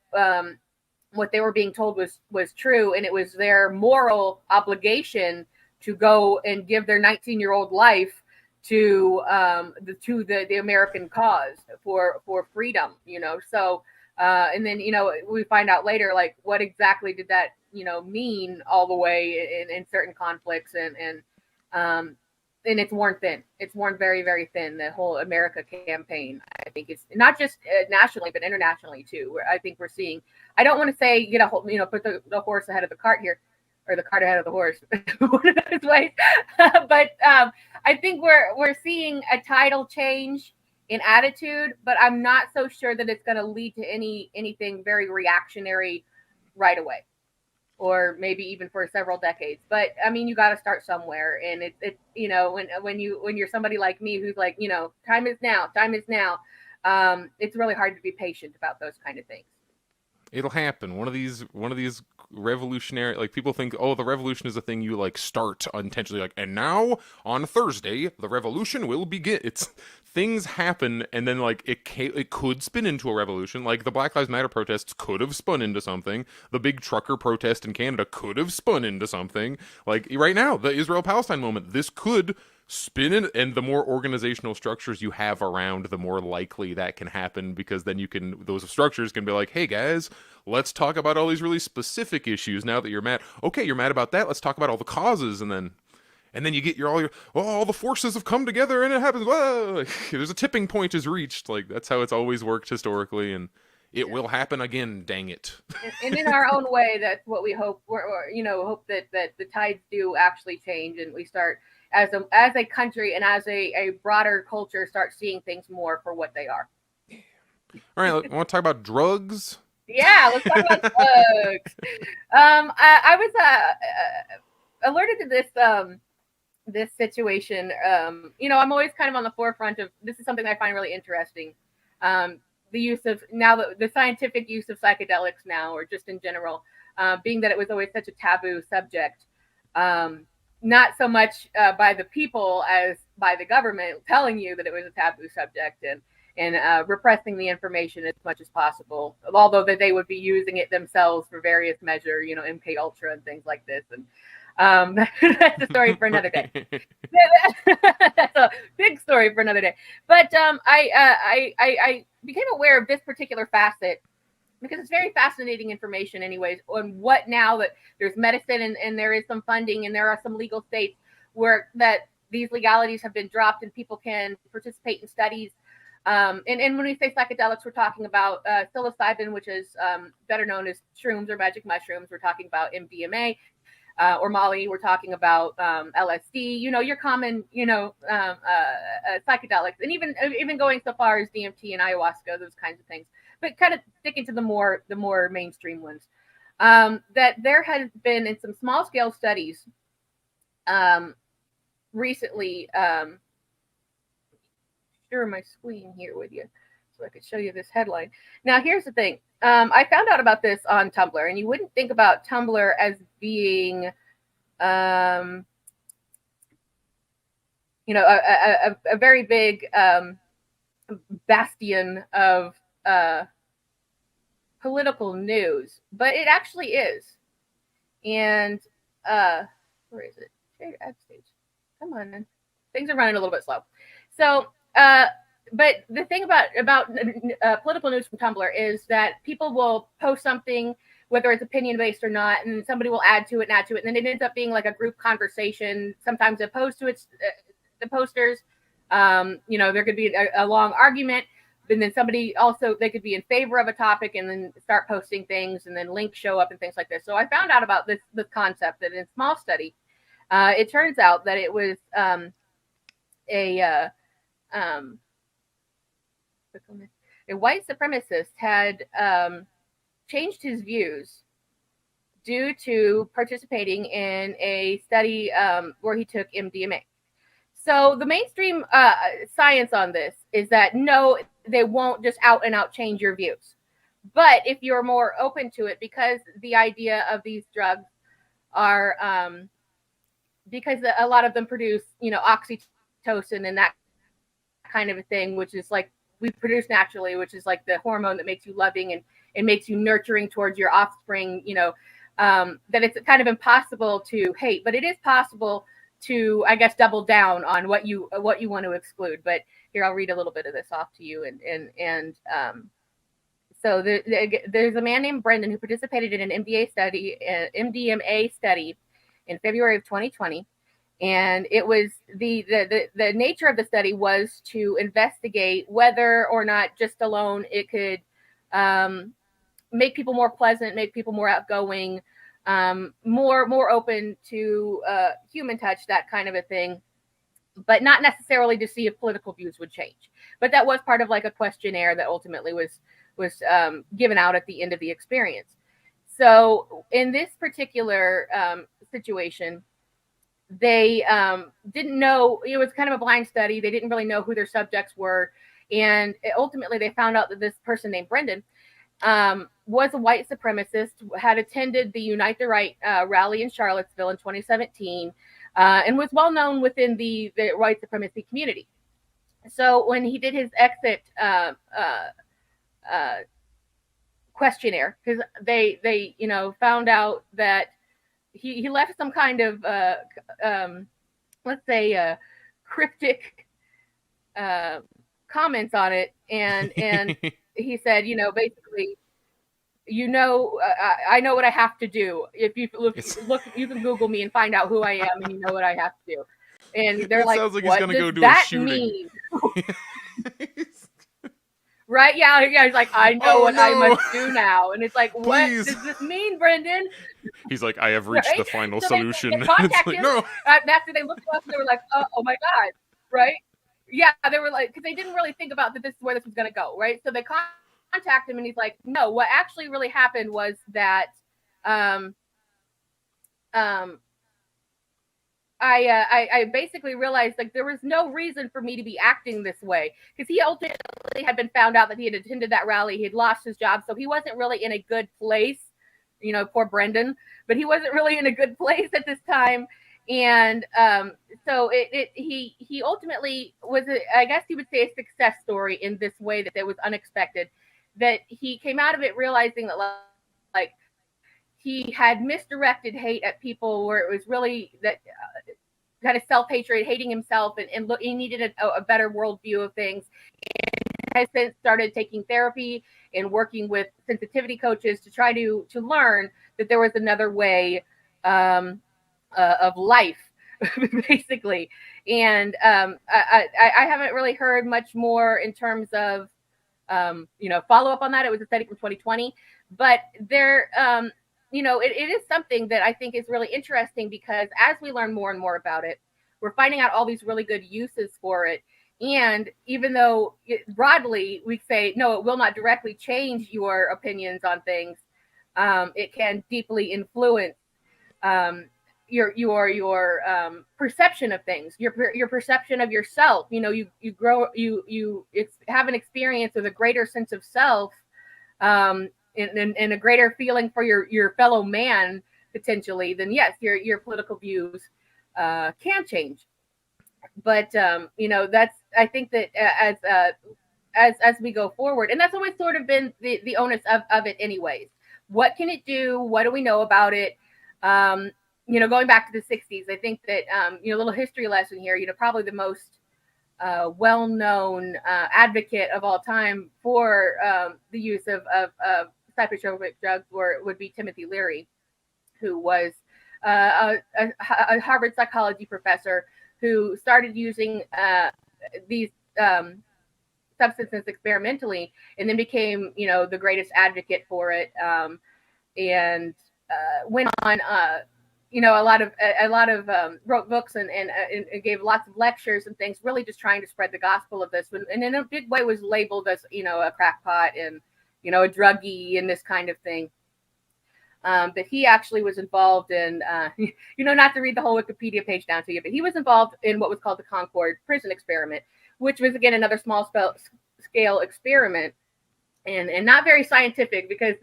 what they were being told was true, and it was their moral obligation to go and give their 19-year-old life to the American cause for freedom. So And then, we find out later, like, what exactly did that, mean all the way in certain conflicts, um, and it's worn thin. It's worn very, very thin. The whole America campaign, I think, is not just nationally, but internationally too. Where I think we're seeing, I don't want to say get a whole, put the horse ahead of the cart here, or the cart ahead of the horse, one of those ways. But I think we're seeing a tidal change in attitude, but I'm not so sure that it's going to lead to anything very reactionary right away, or maybe even for several decades. But I mean, you got to start somewhere, and it when you're somebody like me who's like, time is now, time is now. It's really hard to be patient about those kind of things. It'll happen. One of these revolutionary, like, people think, oh, the revolution is a thing you like start unintentionally, like, and now on Thursday the revolution will begin. It's things happen, and then like it could spin into a revolution. Like the Black Lives Matter protests could have spun into something. The big trucker protest in Canada could have spun into something. Like right now, the Israel-Palestine moment, this could spin in, and the more organizational structures you have around, the more likely that can happen, because then those structures can be like, hey guys, let's talk about all these really specific issues now that you're mad. Okay, you're mad about that, let's talk about all the causes, and then you get all the forces have come together and it happens. Whoa! There's a tipping point is reached. Like, that's how it's always worked historically, and it will happen again, dang it. And in our own way, that's what we hope. Hope that the tides do actually change, and we start as a country and as a broader culture start seeing things more for what they are. All right, I want to talk about drugs. Yeah, let's talk about drugs. I was alerted to this situation. I'm always kind of on the forefront of this. Is something that I find really interesting. The use of the scientific use of psychedelics now, or just in general, being that it was always such a taboo subject. Not so much by the people as by the government telling you that it was a taboo subject, and repressing the information as much as possible. Although that they would be using it themselves for various measure, MK Ultra and things like this. And that's a story for another day. That's a big story for another day. But I became aware of this particular facet because it's very fascinating information anyways, on what now that there's medicine and there is some funding and there are some legal states where that these legalities have been dropped and people can participate in studies. And when we say psychedelics, we're talking about psilocybin, which is better known as shrooms or magic mushrooms. We're talking about MDMA. Or Molly, we're talking about LSD, your common, psychedelics, and even going so far as DMT and ayahuasca, those kinds of things, but kind of sticking to the more mainstream ones. That there has been in some small scale studies recently. Share my screen here with you so I could show you this headline. Now, here's the thing. I found out about this on Tumblr, and you wouldn't think about Tumblr as being, a very big bastion of political news, but it actually is. And where is it? Share ad stage. Come on, man. Things are running a little bit slow. So, but the thing about political news from Tumblr is that people will post something, whether it's opinion-based or not, and somebody will add to it, and then it ends up being like a group conversation. Sometimes opposed to the posters. There could be a long argument, and then they could be in favor of a topic and then start posting things, and then links show up and things like this. So I found out about this concept that in a small study, it turns out that it was a white supremacist had changed his views due to participating in a study where he took MDMA. So the mainstream science on this is that no, they won't just out and out change your views. But if you're more open to it, because the idea of these drugs are, because a lot of them produce, oxytocin and that kind of a thing, which is like we produce naturally, which is like the hormone that makes you loving and makes you nurturing towards your offspring, that it's kind of impossible to hate, but it is possible to, I guess, double down on what you want to exclude. But here, I'll read a little bit of this off to you. And So there's a man named Brendan who participated in an MDMA study in February of 2020. And it was the nature of the study was to investigate whether or not just alone it could make people more pleasant, make people more outgoing, more open to human touch, that kind of a thing, but not necessarily to see if political views would change. But that was part of like a questionnaire that ultimately was given out at the end of the experience. So in this particular situation, they didn't know, it was kind of a blind study. They didn't really know who their subjects were. And ultimately they found out that this person named Brendan was a white supremacist, had attended the Unite the Right rally in Charlottesville in 2017, and was well known within the white supremacy community. So when he did his exit questionnaire, because they found out that he left some kind of let's say cryptic comments on it, and he said, basically, I know what I have to do. If you look, you can Google me and find out who I am, and you know what I have to do. And they're like, sounds like what he's gonna does go do that a shooting. mean? Right? Yeah. He's like, I know what I must do now. And it's like, what does this mean, Brendan? He's like, I have reached the final solution. They contacted like, him. no. After they looked up, they were like, oh my God. Right? Yeah. They were like, because they didn't really think about that this is where this was going to go. Right? So they contact him, and he's like, no, what actually really happened was that I basically realized like there was no reason for me to be acting this way, because he ultimately had been found out that he had attended that rally. He had lost his job, so he wasn't really in a good place. Poor Brendan, but he wasn't really in a good place at this time. And so he ultimately was, I guess you would say, a success story in this way that was unexpected. That he came out of it realizing that like he had misdirected hate at people, where it was really that kind of self-hatred, hating himself, and he needed a better worldview of things. And has since started taking therapy and working with sensitivity coaches to try to learn that there was another way of life, basically. And I haven't really heard much more in terms of follow up on that. It was a study from 2020, but there it is something that I think is really interesting, because as we learn more and more about it, we're finding out all these really good uses for it. And even though broadly we say, no, it will not directly change your opinions on things, it can deeply influence your perception of things, your perception of yourself. You grow, you have an experience with a greater sense of self, and a greater feeling for your fellow man, potentially, then yes, your political views can change. But that's, I think that as we go forward, and that's always sort of been the onus of it anyways. What can it do? What do we know about it? Going back to the 60s, I think that a little history lesson here. Probably the most well-known advocate of all time for the use of psychotropic drugs would be Timothy Leary, who was a Harvard psychology professor who started using these substances experimentally, and then became the greatest advocate for it, and went on a lot of wrote books and gave lots of lectures and things, really just trying to spread the gospel of this, and in a big way was labeled as a crackpot and a druggie and this kind of thing. But he actually was involved in, not to read the whole Wikipedia page down to you, but he was involved in what was called the Concord prison experiment, which was, again, another small scale experiment, and not very scientific, because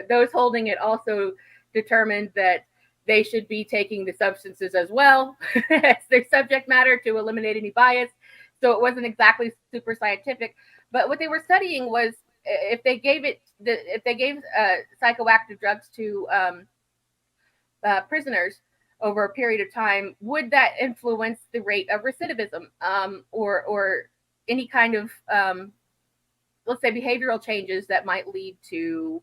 those holding it also determined that they should be taking the substances as well as their subject matter to eliminate any bias. So it wasn't exactly super scientific. But what they were studying was, if they gave psychoactive drugs to prisoners over a period of time, would that influence the rate of recidivism, or any kind of let's say, behavioral changes that might lead to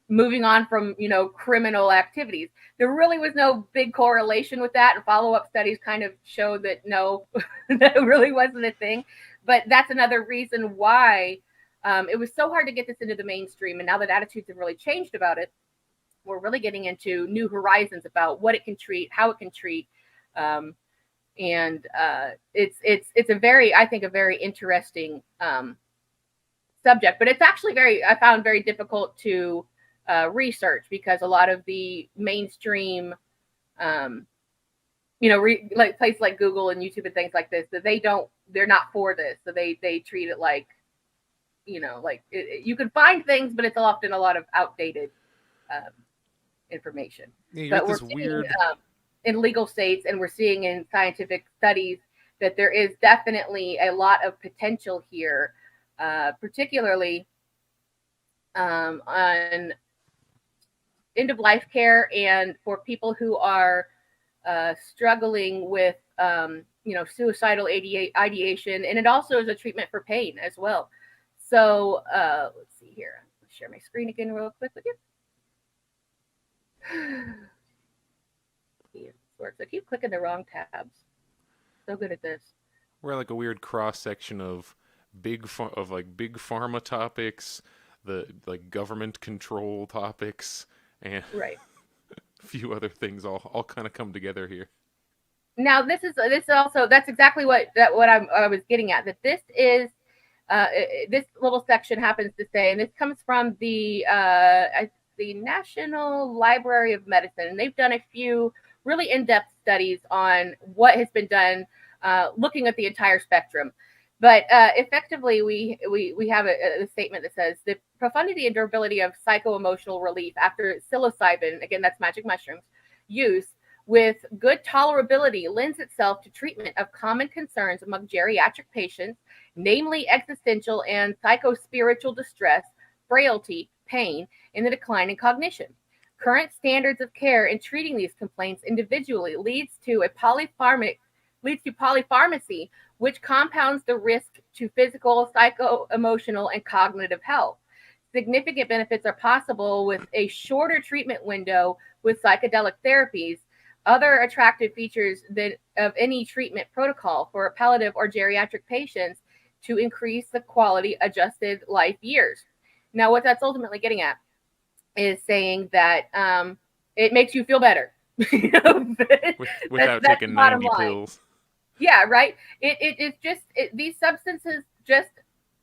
moving on from, criminal activities. There really was no big correlation with that, and follow-up studies kind of showed that no, that really wasn't a thing. But that's another reason why it was so hard to get this into the mainstream. And now that attitudes have really changed about it, we're really getting into new horizons about what it can treat, how it can treat, and it's a very, I think, a very interesting subject. But it's actually I found very difficult to research, because a lot of the mainstream, like places like Google and YouTube and things like this, that they're not for this. So they treat it like, you can find things, but it's often a lot of outdated information. Yeah, but we're seeing in legal states, and we're seeing in scientific studies, that there is definitely a lot of potential here, particularly on end of life care, and for people who are struggling with suicidal ideation, and it also is a treatment for pain as well. So let's see here. Let's share my screen again real quick with you. I keep clicking the wrong tabs. So good at this. We're like a weird cross section of big pharma topics, the like government control topics, and right. a few other things all kind of come together here. Now this is also, that's exactly what I was getting at. That this is this little section happens to say, and this comes from the National Library of Medicine, and they've done a few really in-depth studies on what has been done, looking at the entire spectrum. But effectively, we have a statement that says the profundity and durability of psycho-emotional relief after psilocybin, again, that's magic mushrooms, use with good tolerability lends itself to treatment of common concerns among geriatric patients, namely existential and psychospiritual distress, frailty, pain, and the decline in cognition. Current standards of care in treating these complaints individually leads to polypharmacy, which compounds the risk to physical, psycho-emotional, and cognitive health. Significant benefits are possible with a shorter treatment window with psychedelic therapies. Other attractive features of any treatment protocol for palliative or geriatric patients to increase the quality adjusted life years. Now, what that's ultimately getting at is saying that it makes you feel better. Without taking 90 pills. Yeah, right. It's just these substances just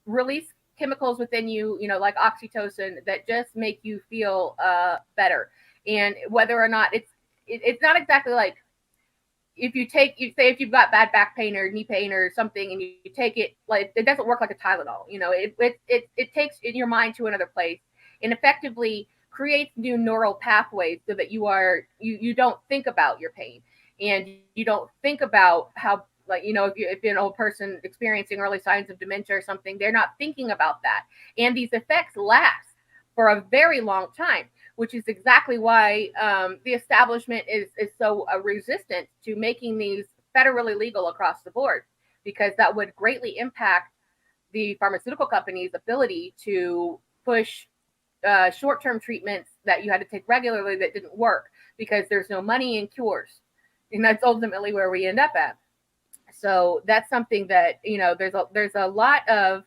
release chemicals within you, like oxytocin, that just make you feel better. And whether or not it's not exactly like if you've got bad back pain or knee pain or something, and you take it, like, it doesn't work like a Tylenol. It takes in your mind to another place and effectively creates new neural pathways, so that you don't think about your pain, and you don't think about how, like, if you're an old person experiencing early signs of dementia or something, they're not thinking about that. And these effects last for a very long time, which is exactly why the establishment is so resistant to making these federally legal across the board, because that would greatly impact the pharmaceutical companies' ability to push short-term treatments that you had to take regularly that didn't work, because there's no money in cures. And that's ultimately where we end up at. So that's something that, there's a lot of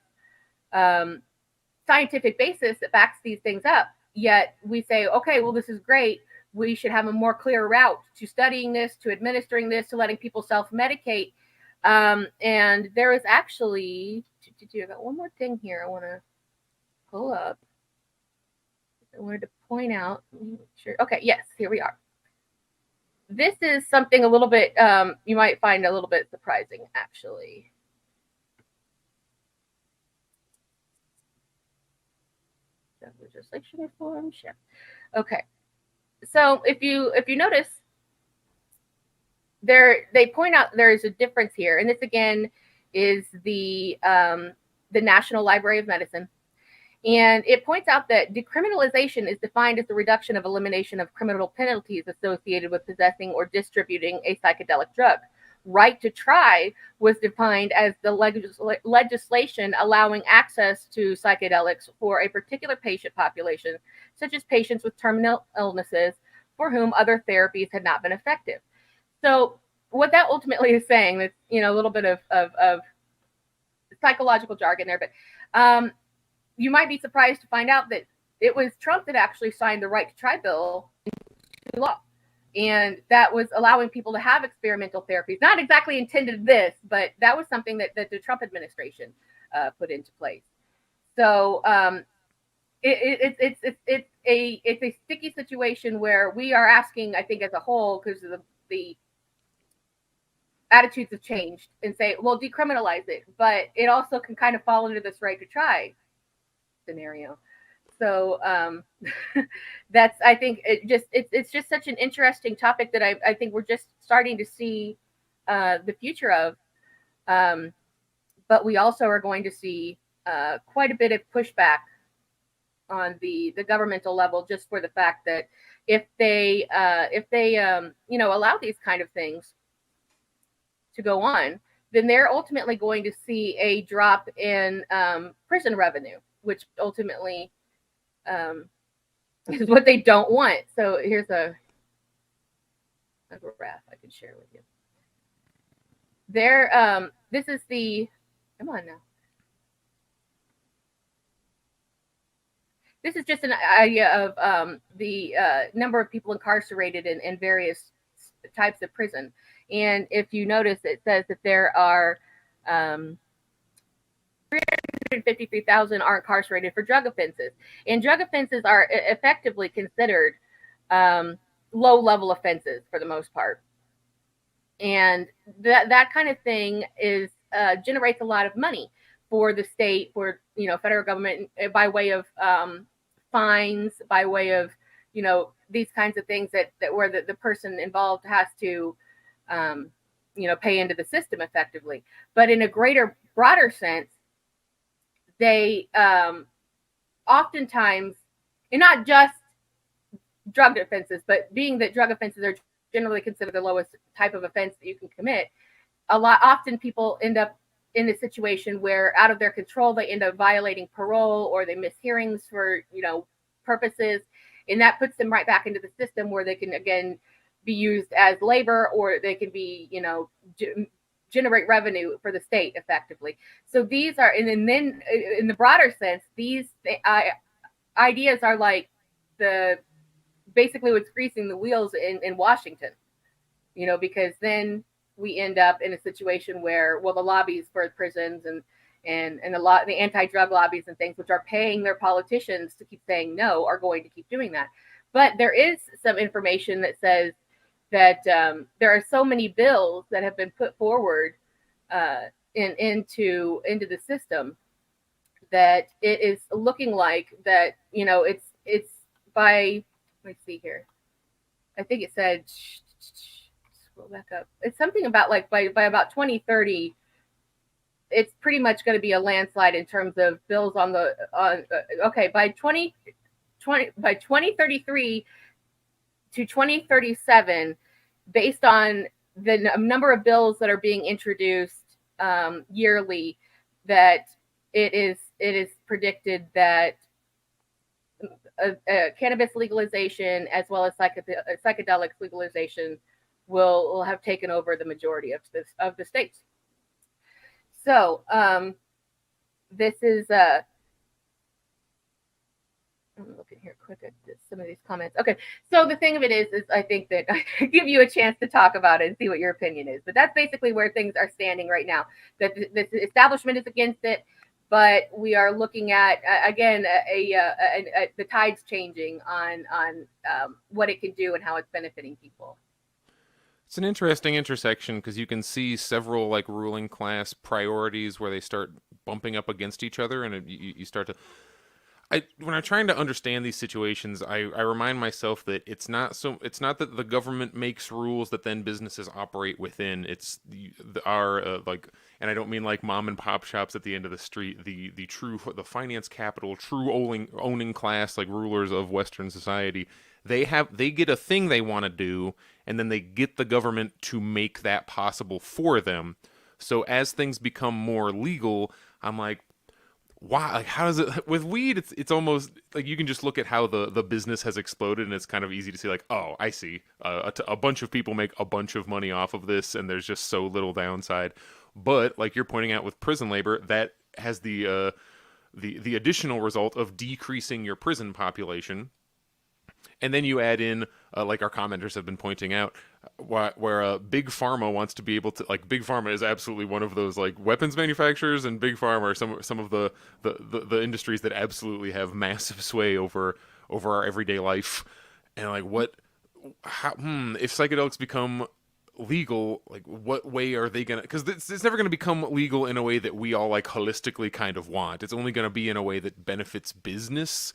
scientific basis that backs these things up. Yet we say, okay, well, this is great. We should have a more clear route to studying this, to administering this, to letting people self-medicate. And there is actually, I got one more thing here I want to pull up. I wanted to point out. Sure. Okay, yes, here we are. This is something a little bit, you might find a little bit surprising, actually. Legislation reform, shift. Okay, so if you notice, they point out there is a difference here, and this again is the National Library of Medicine. And it points out that decriminalization is defined as the reduction of elimination of criminal penalties associated with possessing or distributing a psychedelic drug, right to try was defined as the legislation allowing access to psychedelics for a particular patient population, such as patients with terminal illnesses for whom other therapies had not been effective. So what that ultimately is saying, that's, you know, a little bit of psychological jargon there, but you might be surprised to find out that it was Trump that actually signed the right to try bill into law. And that was allowing people to have experimental therapies. Not exactly intended this, but that was something that the Trump administration put into place. So it's a sticky situation where we are asking, I think, as a whole, because the attitudes have changed, and say, well, decriminalize it, but it also can kind of fall into this right to try scenario. So that's, I think, it's just such an interesting topic that I think we're just starting to see the future of. But we also are going to see quite a bit of pushback on the governmental level, just for the fact that if they you know, allow these kind of things to go on, then they're ultimately going to see a drop in prison revenue, which ultimately is what they don't want. So here's a graph I can share with you. There, this is the, come on now. This is just an idea of the number of people incarcerated in various types of prison. And if you notice, it says that there are 353,000 are incarcerated for drug offenses. And drug offenses are effectively considered low-level offenses for the most part. And that kind of thing is generates a lot of money for the state, for, you know, federal government, by way of fines, by way of, you know, these kinds of things that where the person involved has to you know, pay into the system effectively. But in a greater, broader sense, they oftentimes, and not just drug offenses, but being that drug offenses are generally considered the lowest type of offense that you can commit, often people end up in a situation where, out of their control, they end up violating parole, or they miss hearings for, you know, purposes, and that puts them right back into the system, where they can again be used as labor, or they can be, you know, generate revenue for the state effectively. So these are, and then in the broader sense, these ideas are like basically what's greasing the wheels in Washington, you know, because then we end up in a situation where, well, the lobbies for prisons and the anti-drug lobbies and things, which are paying their politicians to keep saying no, are going to keep doing that. But there is some information that says that there are so many bills that have been put forward into the system that it is looking like that, you know, it's by, let me see here, I think it said, scroll back up, it's something about like by about 2030, it's pretty much going to be a landslide in terms of bills on okay, by 2033 to 2037, based on the number of bills that are being introduced yearly, that it is predicted that cannabis legalization, as well as psychedelics legalization, will have taken over the majority of the states. So this is I'm looking here quick at some of these comments. Okay, so the thing of it is I think that I give you a chance to talk about it and see what your opinion is. But that's basically where things are standing right now. That the establishment is against it, but we are looking at again the tides changing on what it can do and how it's benefiting people. It's an interesting intersection because you can see several like ruling class priorities where they start bumping up against each other, and you start to. When I'm trying to understand these situations, I remind myself that it's not that the government makes rules that then businesses operate within. It's our like, and I don't mean like mom and pop shops at the end of the street. The finance capital, true owning class, like rulers of Western society. They get a thing they want to do, and then they get the government to make that possible for them. So as things become more legal, I'm like, why? Like, how does it with weed? It's almost like you can just look at how the business has exploded, and it's kind of easy to see. Like, oh, I see. A bunch of people make a bunch of money off of this, and there's just so little downside. But like you're pointing out with prison labor, that has the additional result of decreasing your prison population. And then you add in, like our commenters have been pointing out, where big pharma wants to be able to, like, big pharma is absolutely one of those like weapons manufacturers, and big pharma are some of the industries that absolutely have massive sway over our everyday life. And like, if psychedelics become legal, like what way are they gonna, because it's never gonna become legal in a way that we all like holistically kind of want. It's only gonna be in a way that benefits business.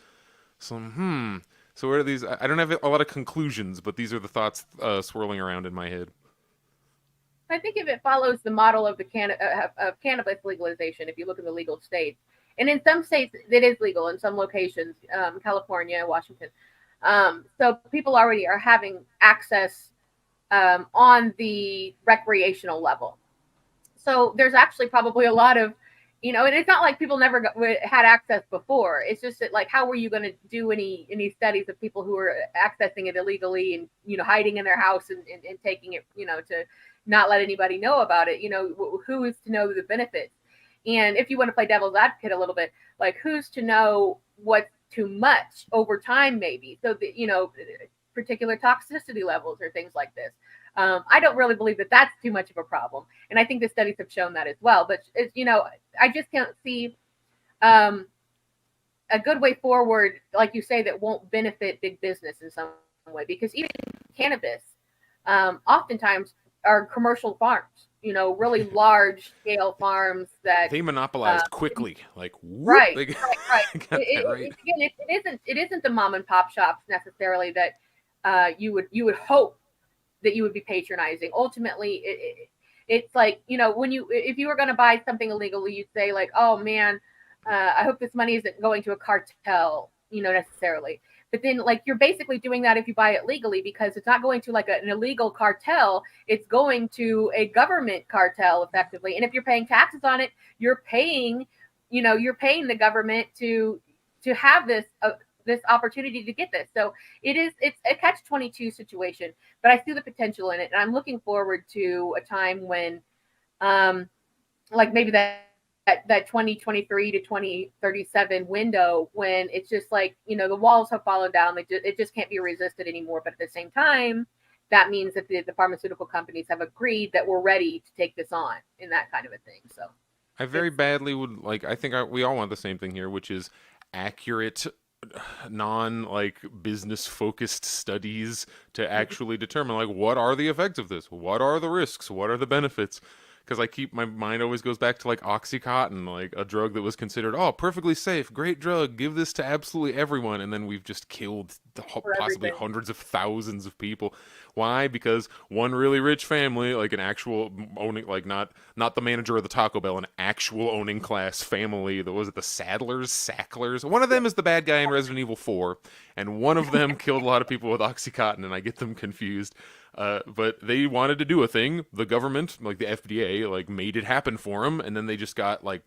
So where are these? I don't have a lot of conclusions, but these are the thoughts swirling around in my head. I think if it follows the model of of cannabis legalization, if you look at the legal states, and in some states it is legal in some locations, California, Washington. So people already are having access on the recreational level. So there's actually probably a lot of, and it's not like people never had access before. It's just that, like, how were you going to do any studies of people who are accessing it illegally and, hiding in their house and taking it, to not let anybody know about it? Who is to know the benefits? And if you want to play devil's advocate a little bit, like, who's to know what's too much over time, maybe? So that, particular toxicity levels or things like this. I don't really believe that that's too much of a problem. And I think the studies have shown that as well. But, I just can't see a good way forward, like you say, that won't benefit big business in some way. Because even cannabis oftentimes are commercial farms, really large scale farms that they monopolized quickly, like whoop, right. They Right. Right. It isn't the mom and pop shops necessarily that you would hope that you would be patronizing. Ultimately, it's like, if you were going to buy something illegally, you'd say like, oh man, I hope this money isn't going to a cartel, necessarily. But then, like, you're basically doing that if you buy it legally, because it's not going to like an illegal cartel. It's going to a government cartel effectively. And if you're paying taxes on it, you're paying the government to have this opportunity to get this. So it's a catch-22 situation, but I see the potential in it. And I'm looking forward to a time when, like maybe that 2023 to 2037 window, when it's just like, the walls have fallen down. It just can't be resisted anymore. But at the same time, that means that the pharmaceutical companies have agreed that we're ready to take this on in that kind of a thing. So I very badly would like, I think we all want the same thing here, which is accurate, non like business focused studies to actually determine like, what are the effects of this, what are the risks, what are the benefits. Because my mind always goes back to like Oxycontin, like a drug that was considered, oh, perfectly safe, great drug, give this to absolutely everyone, and then we've just killed possibly hundreds of thousands of people. Why? Because one really rich family, like an actual owning, like not the manager of the Taco Bell, an actual owning class family, that was it, the Sacklers. One of them is the bad guy in Resident Evil 4, and one of them killed a lot of people with Oxycontin, and I get them confused. But they wanted to do a thing. The government, like the FDA, like made it happen for them, and then they just got like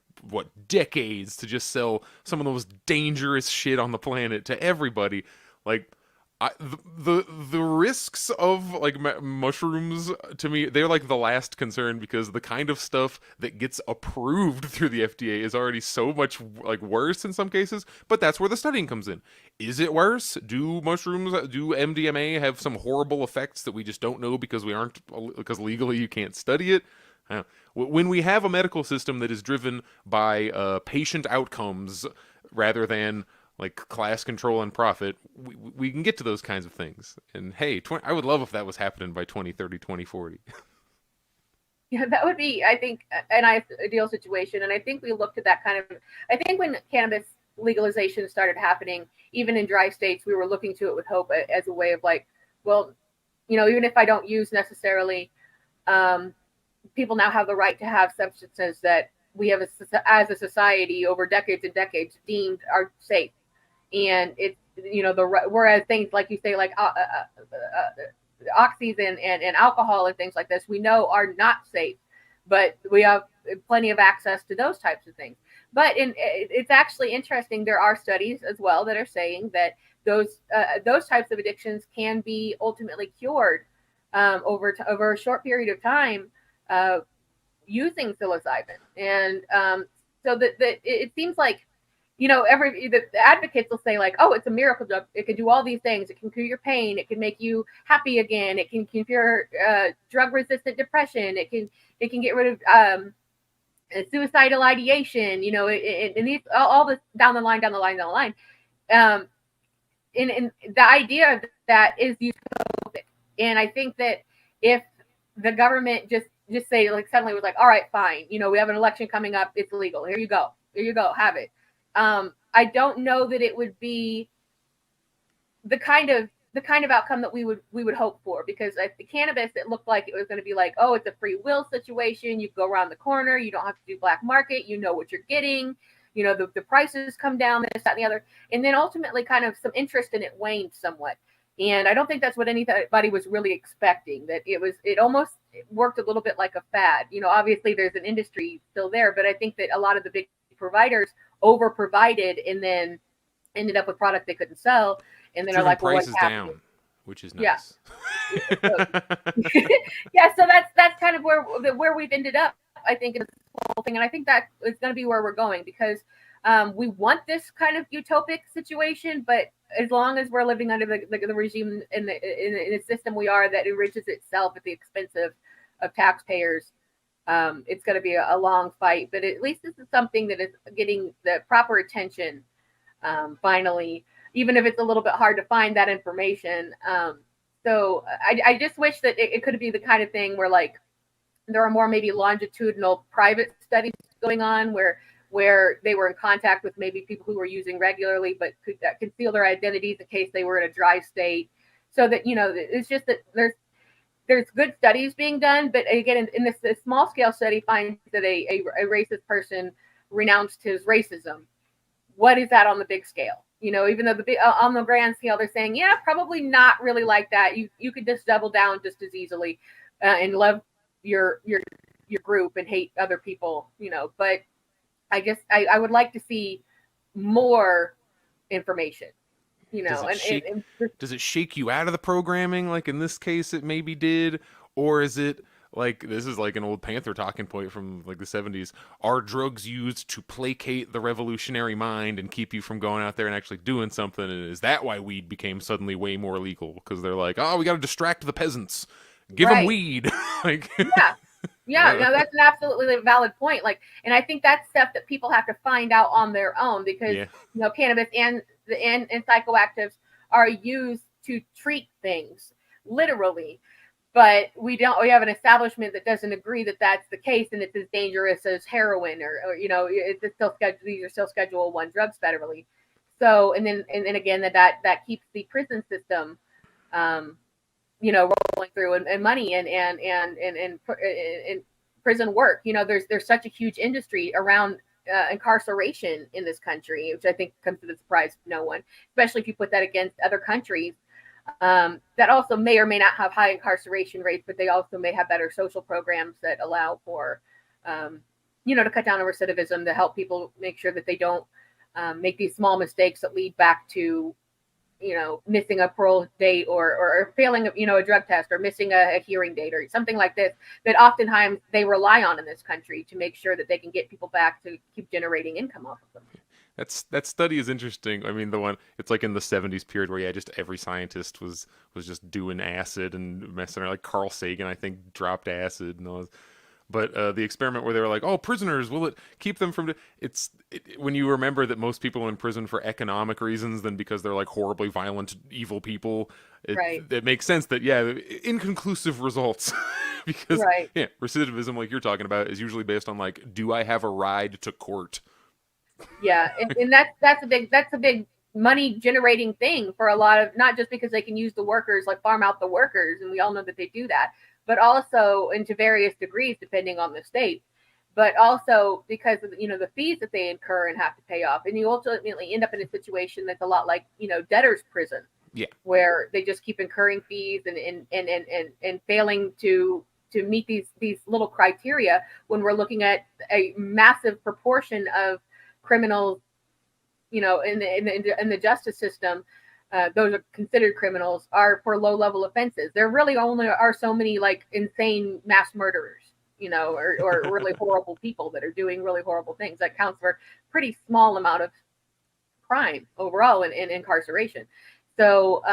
decades to just sell some of the most dangerous shit on the planet to everybody. Like, the risks of like mushrooms, to me, they're like the last concern, because the kind of stuff that gets approved through the FDA is already so much like worse in some cases. But that's where the studying comes in. Is it worse? Do MDMA have some horrible effects that we just don't know because legally you can't study it? When we have a medical system that is driven by patient outcomes rather than like class control and profit, we can get to those kinds of things. And hey, I would love if that was happening by 2030, 2040. Yeah, that would be, I think, an ideal situation. And I think we looked at that kind of, I think when cannabis legalization started happening, even in dry states, we were looking to it with hope as a way of like, well, even if I don't use necessarily, people now have the right to have substances that we have as a society over decades and decades deemed are safe. And it's, whereas things like you say, like oxys and alcohol and things like this, we know are not safe, but we have plenty of access to those types of things. But it's actually interesting. There are studies as well that are saying that those types of addictions can be ultimately cured over a short period of time using psilocybin. And so that it seems like, the advocates will say like, oh, it's a miracle drug. It can do all these things. It can cure your pain. It can make you happy again. It can cure drug-resistant depression. It can get rid of suicidal ideation. And these all this down the line. And the idea of that is utopic. And I think that if the government just say like suddenly was like, all right, fine, we have an election coming up, it's illegal. Here you go, have it. I don't know that it would be the kind of outcome that we would hope for, because the cannabis, it looked like it was going to be like, oh, it's a free will situation. You go around the corner. You don't have to do black market. You know what you're getting. The prices come down, this, that, and the other. And then ultimately kind of some interest in it waned somewhat. And I don't think that's what anybody was really expecting, that it almost worked a little bit like a fad. Obviously there's an industry still there, but I think that a lot of the big providers over provided and then ended up with product they couldn't sell. And then are like, well, prices down, which is nice. Yeah. Yeah. So that's kind of where we've ended up, I think, in this whole thing. And I think that is going to be where we're going, because we want this kind of utopic situation, but as long as we're living under the regime in the system we are, that enriches itself at the expense of taxpayers, it's going to be a long fight. But at least this is something that is getting the proper attention finally, even if it's a little bit hard to find that information. So I just wish that it could be the kind of thing where like there are more maybe longitudinal private studies going on where they were in contact with maybe people who were using regularly, but could conceal their identities in case they were in a dry state. So that, it's just that there's good studies being done. But again, in this small scale study finds that a racist person renounced his racism. What is that on the big scale? Even though on the grand scale, they're saying, yeah, probably not really like that. You could just double down just as easily and love your group and hate other people, but I guess I would like to see more information, does it shake you out of the programming like in this case it maybe did? Or is it like, this is like an old Panther talking point from like the 70s, are drugs used to placate the revolutionary mind and keep you from going out there and actually doing something? And is that why weed became suddenly way more legal? Because they're like, oh, we got to distract the peasants, give them weed. Like, yeah, no, that's an absolutely valid point. Like, and I think that's stuff that people have to find out on their own, because cannabis and psychoactives are used to treat things literally, but we have an establishment that doesn't agree that that's the case, and it's as dangerous as heroin or it's still these are still Schedule 1 drugs federally. So and then again that keeps the prison system rolling through and money and prison work. There's such a huge industry around incarceration in this country, which I think comes to the surprise of no one, especially if you put that against other countries that also may or may not have high incarceration rates, but they also may have better social programs that allow for, to cut down on recidivism, to help people make sure that they don't make these small mistakes that lead back to missing a parole date or failing, a drug test, or missing a hearing date or something like this, that oftentimes they rely on in this country to make sure that they can get people back to keep generating income off of them. That study is interesting. I mean, the one, it's like in the 70s period where just every scientist was just doing acid and messing around. Like Carl Sagan, I think, dropped acid and all this. But the experiment where they were like, oh, prisoners, will it keep them from... when you remember that most people are in prison for economic reasons than because they're like horribly violent, evil people, it makes sense that, inconclusive results. Because, recidivism, like you're talking about, is usually based on like, do I have a ride to court? Yeah, and that's a big money generating thing for a lot of, not just because they can use the workers, like farm out the workers, and we all know that they do that, but also, and to various degrees depending on the state, but also because of the fees that they incur and have to pay off, and you ultimately end up in a situation that's a lot like debtor's prison. Yeah. where they just keep incurring fees and failing to meet these little criteria when we're looking at a massive proportion of criminals, in the justice system. Those are considered criminals are for low level offenses. There really only are so many like insane mass murderers, or really horrible people that are doing really horrible things. That counts for a pretty small amount of crime overall in incarceration. So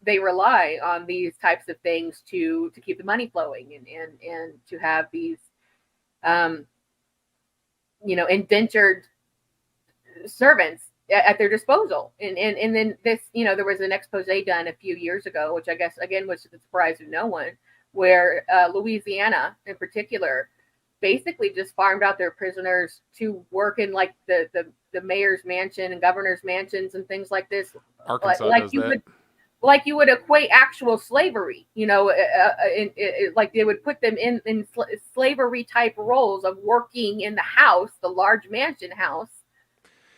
they rely on these types of things to keep the money flowing and to have these um, indentured servants at their disposal. And then this, there was an expose done a few years ago, which I guess again was to the surprise of no one, where Louisiana in particular basically just farmed out their prisoners to work in like the mayor's mansion and governor's mansions and things like this. Arkansas like does you that. would like you would equate actual slavery, like they would put them in slavery type roles of working in the house, the large mansion house.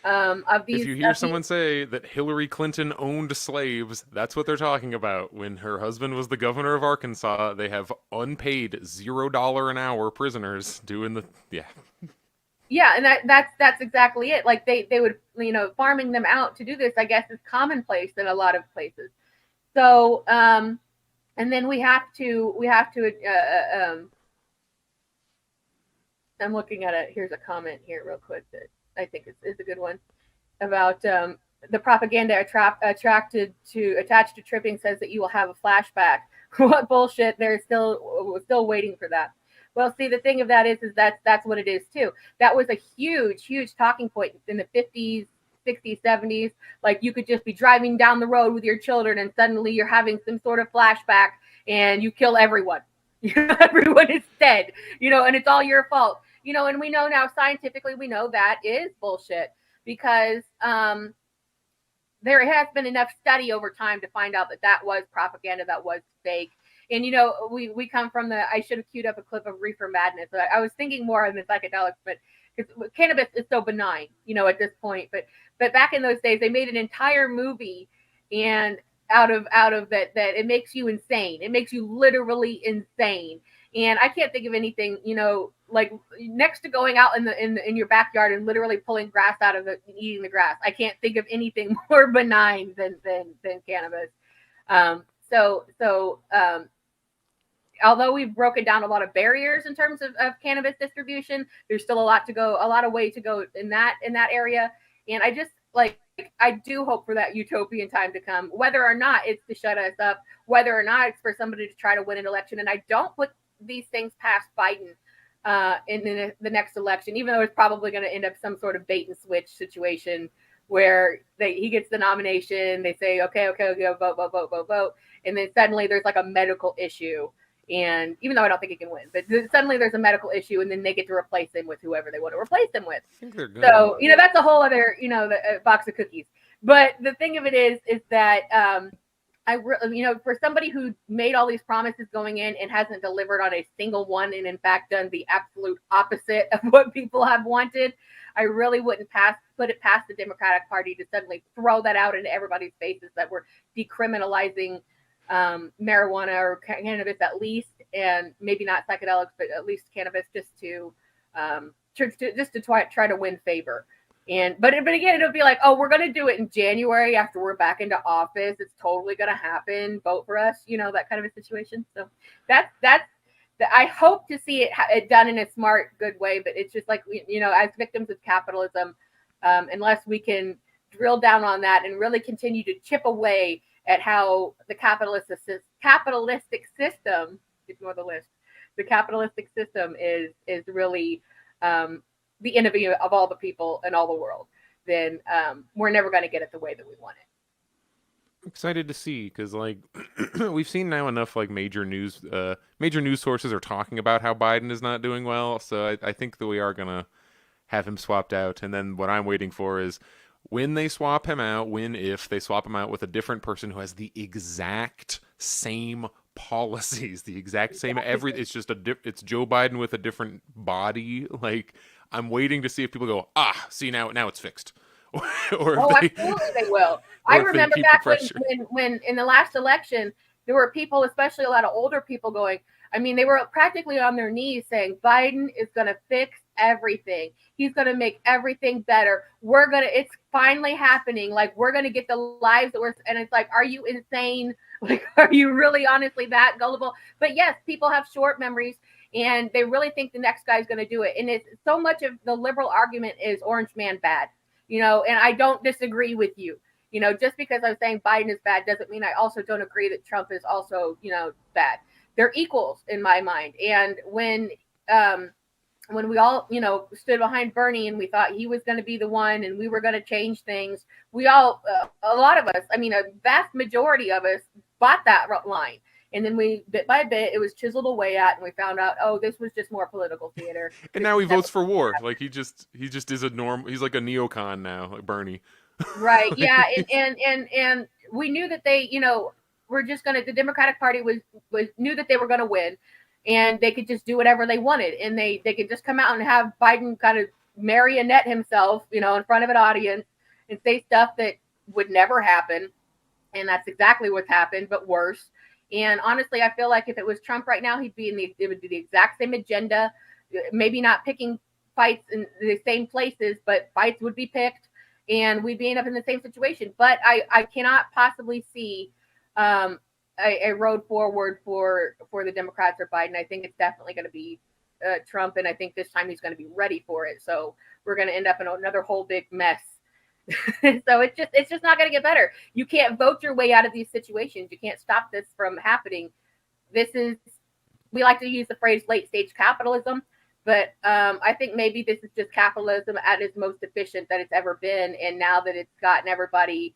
Of these, If you hear someone say that Hillary Clinton owned slaves, that's what they're talking about. When her husband was the governor of Arkansas, they have unpaid $0 an hour prisoners doing the yeah, and that's exactly it. Like they would, farming them out to do this, I guess, is commonplace in a lot of places. So, and then we have to. I'm looking at it. Here's a comment here, real quick, that I think is a good one about the propaganda attached to tripping says that you will have a flashback. What bullshit! They're still waiting for that. Well, see, the thing of that is that's what it is too. That was a huge talking point in the 50s, 60s, 70s. Like you could just be driving down the road with your children, and suddenly you're having some sort of flashback, and you kill everyone. Everyone is dead, and it's all your fault. And we know now scientifically, we know that is bullshit because there has been enough study over time to find out that was propaganda, that was fake. And we come from I should have queued up a clip of Reefer Madness. I was thinking more on the psychedelics, but cannabis is so benign, at this point. But back in those days, they made an entire movie, and out of that it makes you insane. It makes you literally insane. And I can't think of anything, like next to going out in your backyard and literally pulling grass out of it and eating the grass. I can't think of anything more benign than cannabis. Although we've broken down a lot of barriers in terms of cannabis distribution, there's still a lot of way to go in that area. And I do hope for that utopian time to come, whether or not it's to shut us up, whether or not it's for somebody to try to win an election. And I don't put these things past Biden in the next election, even though it's probably going to end up some sort of bait and switch situation where he gets the nomination, they say, okay, vote. And then suddenly there's like a medical issue. And even though I don't think he can win, but suddenly there's a medical issue, and then they get to replace him with whoever they want to replace him with. I think they're good. So, that's a whole other, box of cookies. But the thing of it is that for somebody who made all these promises going in and hasn't delivered on a single one, and in fact done the absolute opposite of what people have wanted, I really wouldn't put it past the Democratic Party to suddenly throw that out into everybody's faces that we're decriminalizing marijuana or cannabis at least, and maybe not psychedelics, but at least cannabis, just to try to win favor. But again, it'll be like, oh, we're going to do it in January after we're back into office. It's totally going to happen. Vote for us, that kind of a situation. So that's I hope to see it done in a smart, good way. But it's just like, as victims of capitalism, unless we can drill down on that and really continue to chip away at how the capitalistic system, ignore the list, the capitalistic system is really the enemy of all the people in all the world, then we're never going to get it the way that we want it. Excited to see, because like we've seen now enough like major news sources are talking about how Biden is not doing well, so I think that we are gonna have him swapped out. And then what I'm waiting for is when they swap him out, if they swap him out with a different person who has the exact same policies, the exact same it's just it's Joe Biden with a different body. Like, I'm waiting to see if people go, see, now it's fixed. or Oh, if they absolutely they will. I or if they remember keep the back pressure. when in the last election, there were people, especially a lot of older people going, I mean, they were practically on their knees saying, Biden is going to fix everything. He's going to make everything better. It's finally happening. Like, we're going to get the lives that and it's like, are you insane? Like, are you really honestly that gullible? But yes, people have short memories and they really think the next guy's going to do it. And it's so much of the liberal argument is orange man bad, and I don't disagree with you. Just because I'm saying Biden is bad doesn't mean I also don't agree that Trump is also, bad. They're equals in my mind. And when we all, stood behind Bernie and we thought he was going to be the one and we were going to change things, we all, a lot of us, I mean, a vast majority of us bought that line. And then bit by bit, it was chiseled away at, and we found out, oh, this was just more political theater. And now he votes for war. Like he just is a norm. He's like a neocon now, like Bernie. Right. Yeah. Like, And we knew that they, were just the Democratic Party knew that they were going to win, and they could just do whatever they wanted, and they could just come out and have Biden kind of marionette himself, in front of an audience and say stuff that would never happen. And that's exactly what's happened, but worse. And honestly, I feel like if it was Trump right now, it would be the exact same agenda, maybe not picking fights in the same places, but fights would be picked and we'd be up in the same situation. But I cannot possibly see a road forward for the Democrats or Biden. I think it's definitely going to be Trump, and I think this time he's going to be ready for it. So we're going to end up in another whole big mess. So it's just not going to get better. You can't vote your way out of these situations. You can't stop this from happening. We like to use the phrase late stage capitalism, but I think maybe this is just capitalism at its most efficient that it's ever been. And now that it's gotten everybody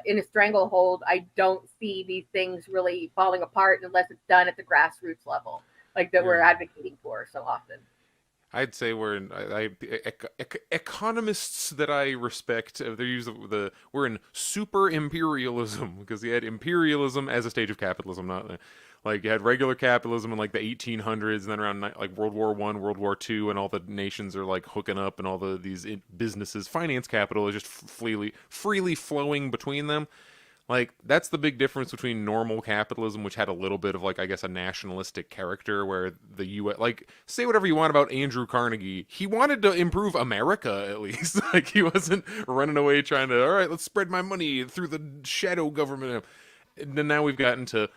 in a stranglehold, I don't see these things really falling apart unless it's done at the grassroots level, like that we're advocating for so often. I'd say economists that I respect. They use we're in super imperialism because you had imperialism as a stage of capitalism, not like you had regular capitalism in like the 1800s, and then around like World War I, World War II, and all the nations are like hooking up, and all these businesses, finance capital is just freely flowing between them. Like, that's the big difference between normal capitalism, which had a little bit of, like, I guess, a nationalistic character, where the U.S., like, say whatever you want about Andrew Carnegie, he wanted to improve America, at least. Like, he wasn't running away trying to, all right, let's spread my money through the shadow government. And then now we've gotten to,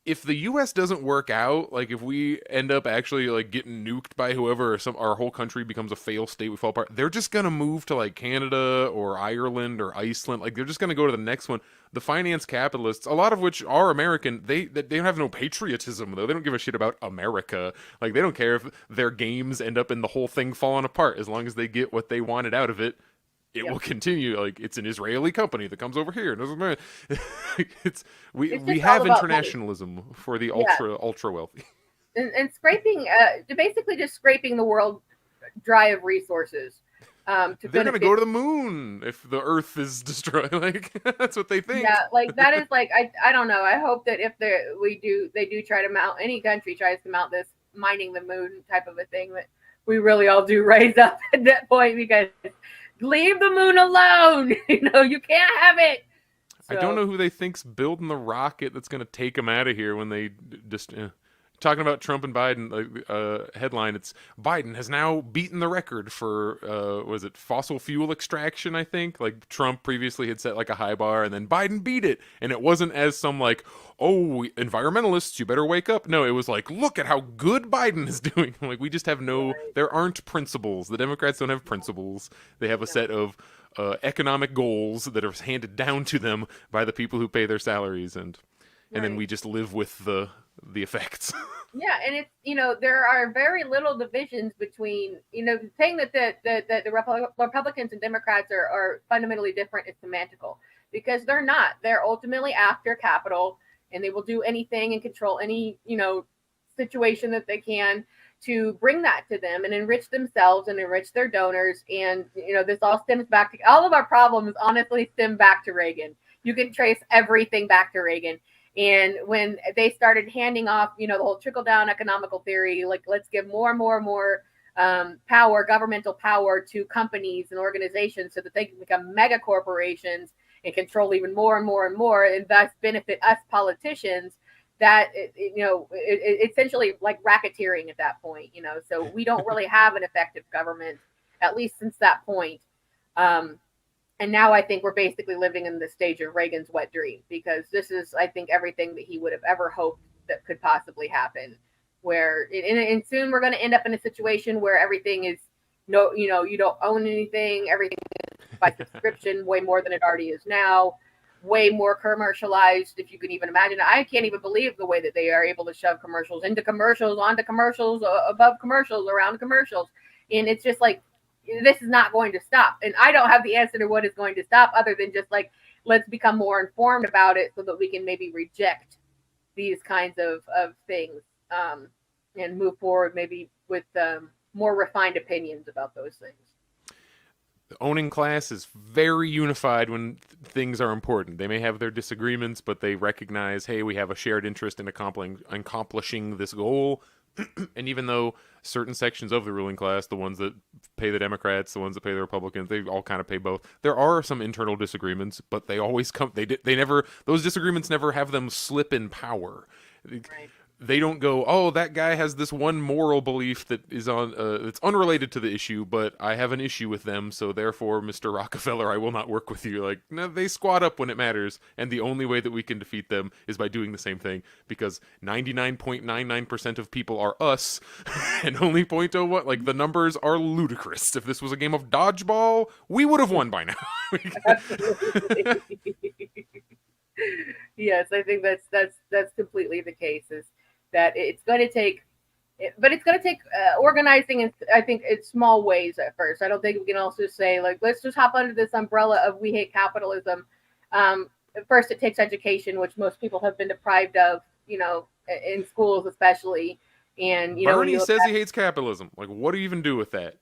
if the U.S. doesn't work out, like if we end up actually like getting nuked by whoever, or our whole country becomes a failed state, we fall apart. They're just gonna move to like Canada or Ireland or Iceland. Like they're just gonna go to the next one. The finance capitalists, a lot of which are American, they have no patriotism though. They don't give a shit about America. Like they don't care if their games end up in the whole thing falling apart, as long as they get what they wanted out of it. It will continue. Like it's an Israeli company that comes over here. It doesn't matter. We have internationalism money for the ultra wealthy, and scraping, basically just scraping the world dry of resources. They're going to go to the moon if the Earth is destroyed. Like that's what they think. Yeah, like that is like I don't know. I hope that if they do try to mount, any country tries to mount this mining the moon type of a thing, that we really all do rise up at that point, because leave the moon alone. You can't have it. So. I don't know who they think's building the rocket that's going to take them out of here when they just... Talking about Trump and Biden, headline, it's Biden has now beaten the record for, was it fossil fuel extraction, I think? Like, Trump previously had set, like, a high bar, and then Biden beat it. And it wasn't as some, like, oh, environmentalists, you better wake up. No, it was like, look at how good Biden is doing. Like, we just have there aren't principles. The Democrats don't have principles. They have a set of economic goals that are handed down to them by the people who pay their salaries, and then we just live with the effects. Yeah, and it's there are very little divisions between saying that the Republicans and Democrats are fundamentally different is semantical, because they're not. They're ultimately after capital, and they will do anything and control any situation that they can to bring that to them and enrich themselves and enrich their donors. And this all stems back to all of our problems. Honestly, stem back to Reagan. You can trace everything back to Reagan. And when they started handing off, the whole trickle-down economical theory, like let's give more governmental power to companies and organizations so that they can become mega corporations and control even more and more and more, and thus benefit us politicians. That it's essentially like racketeering at that point. So we don't really have an effective government, at least since that point. And now I think we're basically living in the stage of Reagan's wet dream, because this is, I think, everything that he would have ever hoped that could possibly happen. Where and soon we're going to end up in a situation where everything is you don't own anything, everything is by subscription, way more than it already is now, way more commercialized, if you can even imagine. I can't even believe the way that they are able to shove commercials into commercials, onto commercials, above commercials, around commercials, and it's just like, this is not going to stop. And I don't have the answer to what is going to stop, other than just like, let's become more informed about it so that we can maybe reject these kinds of things, and move forward maybe with more refined opinions about those things. The owning class is very unified when things are important. They may have their disagreements, but they recognize, hey, we have a shared interest in accomplishing this goal. And even though certain sections of the ruling class, the ones that pay the Democrats, the ones that pay the Republicans, they all kind of pay both. There are some internal disagreements, but they always come. They never. Those disagreements never have them slip in power. Right. They don't go, oh, that guy has this one moral belief that is it's unrelated to the issue, but I have an issue with them, so therefore, Mr. Rockefeller, I will not work with you. Like, no, they squat up when it matters, and the only way that we can defeat them is by doing the same thing, because 99.99% of people are us, and only 0.01, like, the numbers are ludicrous. If this was a game of dodgeball, we would have won by now. Absolutely. Yes, I think that's completely the case. Is that it's going to take, but it's going to take organizing, and I think it's small ways at first. I don't think we can also say, like, let's just hop under this umbrella of we hate capitalism. First, it takes education, which most people have been deprived of, in schools especially. And Bernie says he hates capitalism. Like, what do you even do with that?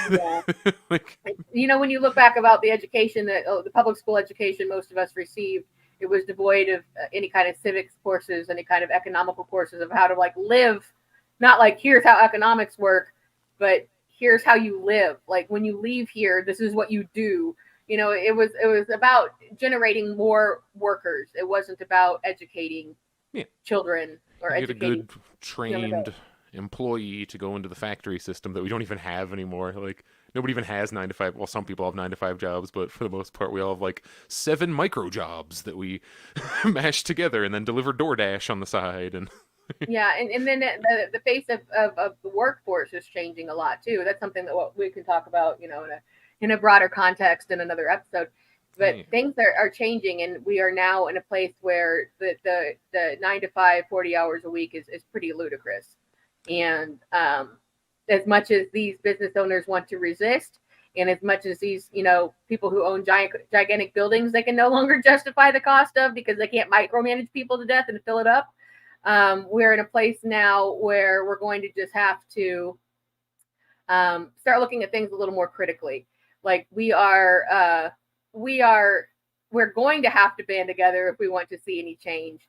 Yeah. Like, when you look back about the education the public school education most of us received, it was devoid of any kind of civics courses, any kind of economical courses of how to live, not like here's how economics work, but here's how you live. Like, when you leave here, this is what you do. It was about generating more workers. It wasn't about educating children or you educating get a good trained employee to go into the factory system that we don't even have anymore. Like, nobody even has 9 to 5. Well, some people have 9 to 5 jobs, but for the most part, we all have 7 micro jobs that we mash together and then deliver DoorDash on the side. And yeah, and then the face of the workforce is changing a lot too. That's something that we can talk about, in a broader context in another episode. But things are changing, and we are now in a place where the 9 to 5, 40 hours a week is pretty ludicrous. And as much as these business owners want to resist, and as much as these, people who own gigantic buildings, they can no longer justify the cost of, because they can't micromanage people to death and fill it up. We're in a place now where we're going to just have to start looking at things a little more critically. Like, we're going to have to band together if we want to see any change,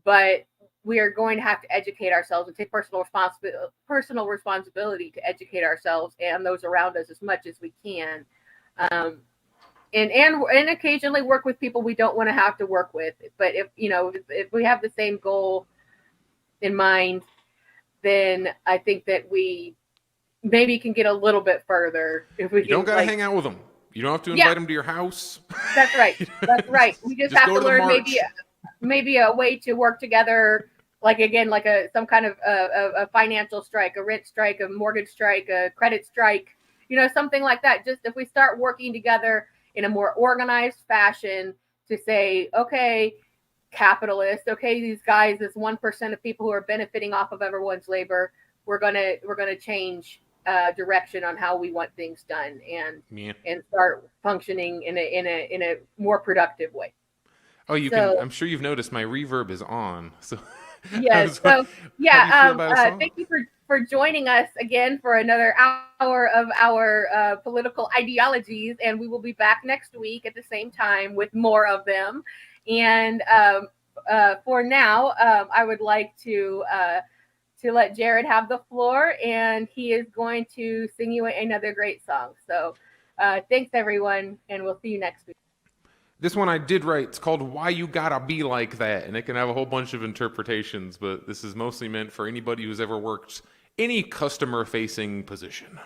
but we are going to have to educate ourselves and take personal responsibility to educate ourselves and those around us as much as we can, and occasionally work with people we don't want to have to work with. But if we have the same goal in mind, then I think that we maybe can get a little bit further. If we don't gotta hang out with them. You don't have to invite them to your house. That's right. That's right. We just have to learn maybe a way to work together, some kind of a financial strike, a rent strike, a mortgage strike, a credit strike, something like that. Just if we start working together in a more organized fashion to say, okay, capitalists, okay, these guys, this 1% of people who are benefiting off of everyone's labor, we're gonna change direction on how we want things done, and start functioning in a more productive way. Oh, I'm sure you've noticed my reverb is on. So yes. So thank you for joining us again for another hour of our political ideologies, and we will be back next week at the same time with more of them. And for now, I would like to to let Jared have the floor, and he is going to sing you another great song. So thanks, everyone, and we'll see you next week. This one I did write. It's called Why You Gotta Be Like That, and it can have a whole bunch of interpretations, but this is mostly meant for anybody who's ever worked any customer-facing position.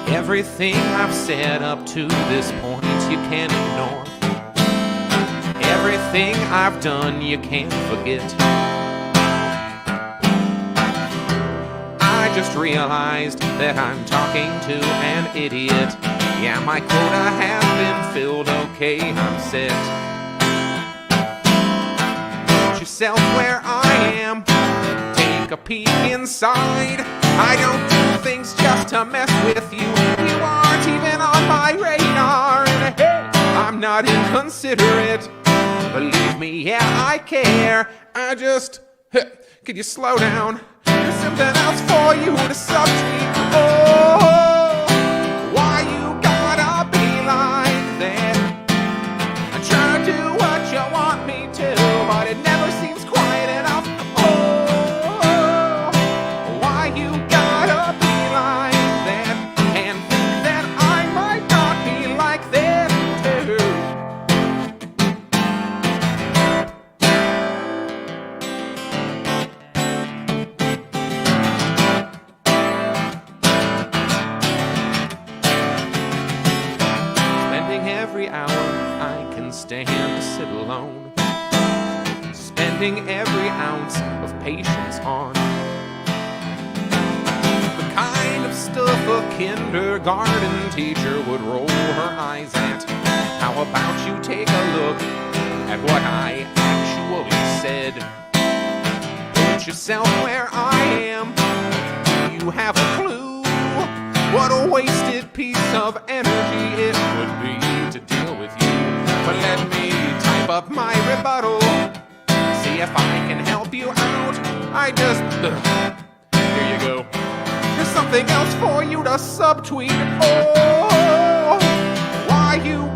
Everything I've said up to this point you can't ignore. Everything I've done you can't forget. I just realized that I'm talking to an idiot. Yeah, my quota has been filled, okay, I'm set. Put yourself where I am, take a peek inside. I don't do things just to mess with you. You aren't even on my radar. And hey, I'm not inconsiderate. Believe me, yeah, I care. I just, could you slow down? There's something else for you to subtweet. Oh, why you gotta be like that? I'm trying to do what you want me to, but it never seems quite enough. Oh, why you gotta be like that? And think that I might not be like that too. Every hour I can stand to sit alone, spending every ounce of patience on the kind of stuff a kindergarten teacher would roll her eyes at. How about you take a look at what I actually said? Put yourself where I am. Do you have a clue what a wasted piece of energy it would be to deal with you? But let me type up my rebuttal, see if I can help you out. I just, here you go. There's something else for you to subtweet. Oh, why you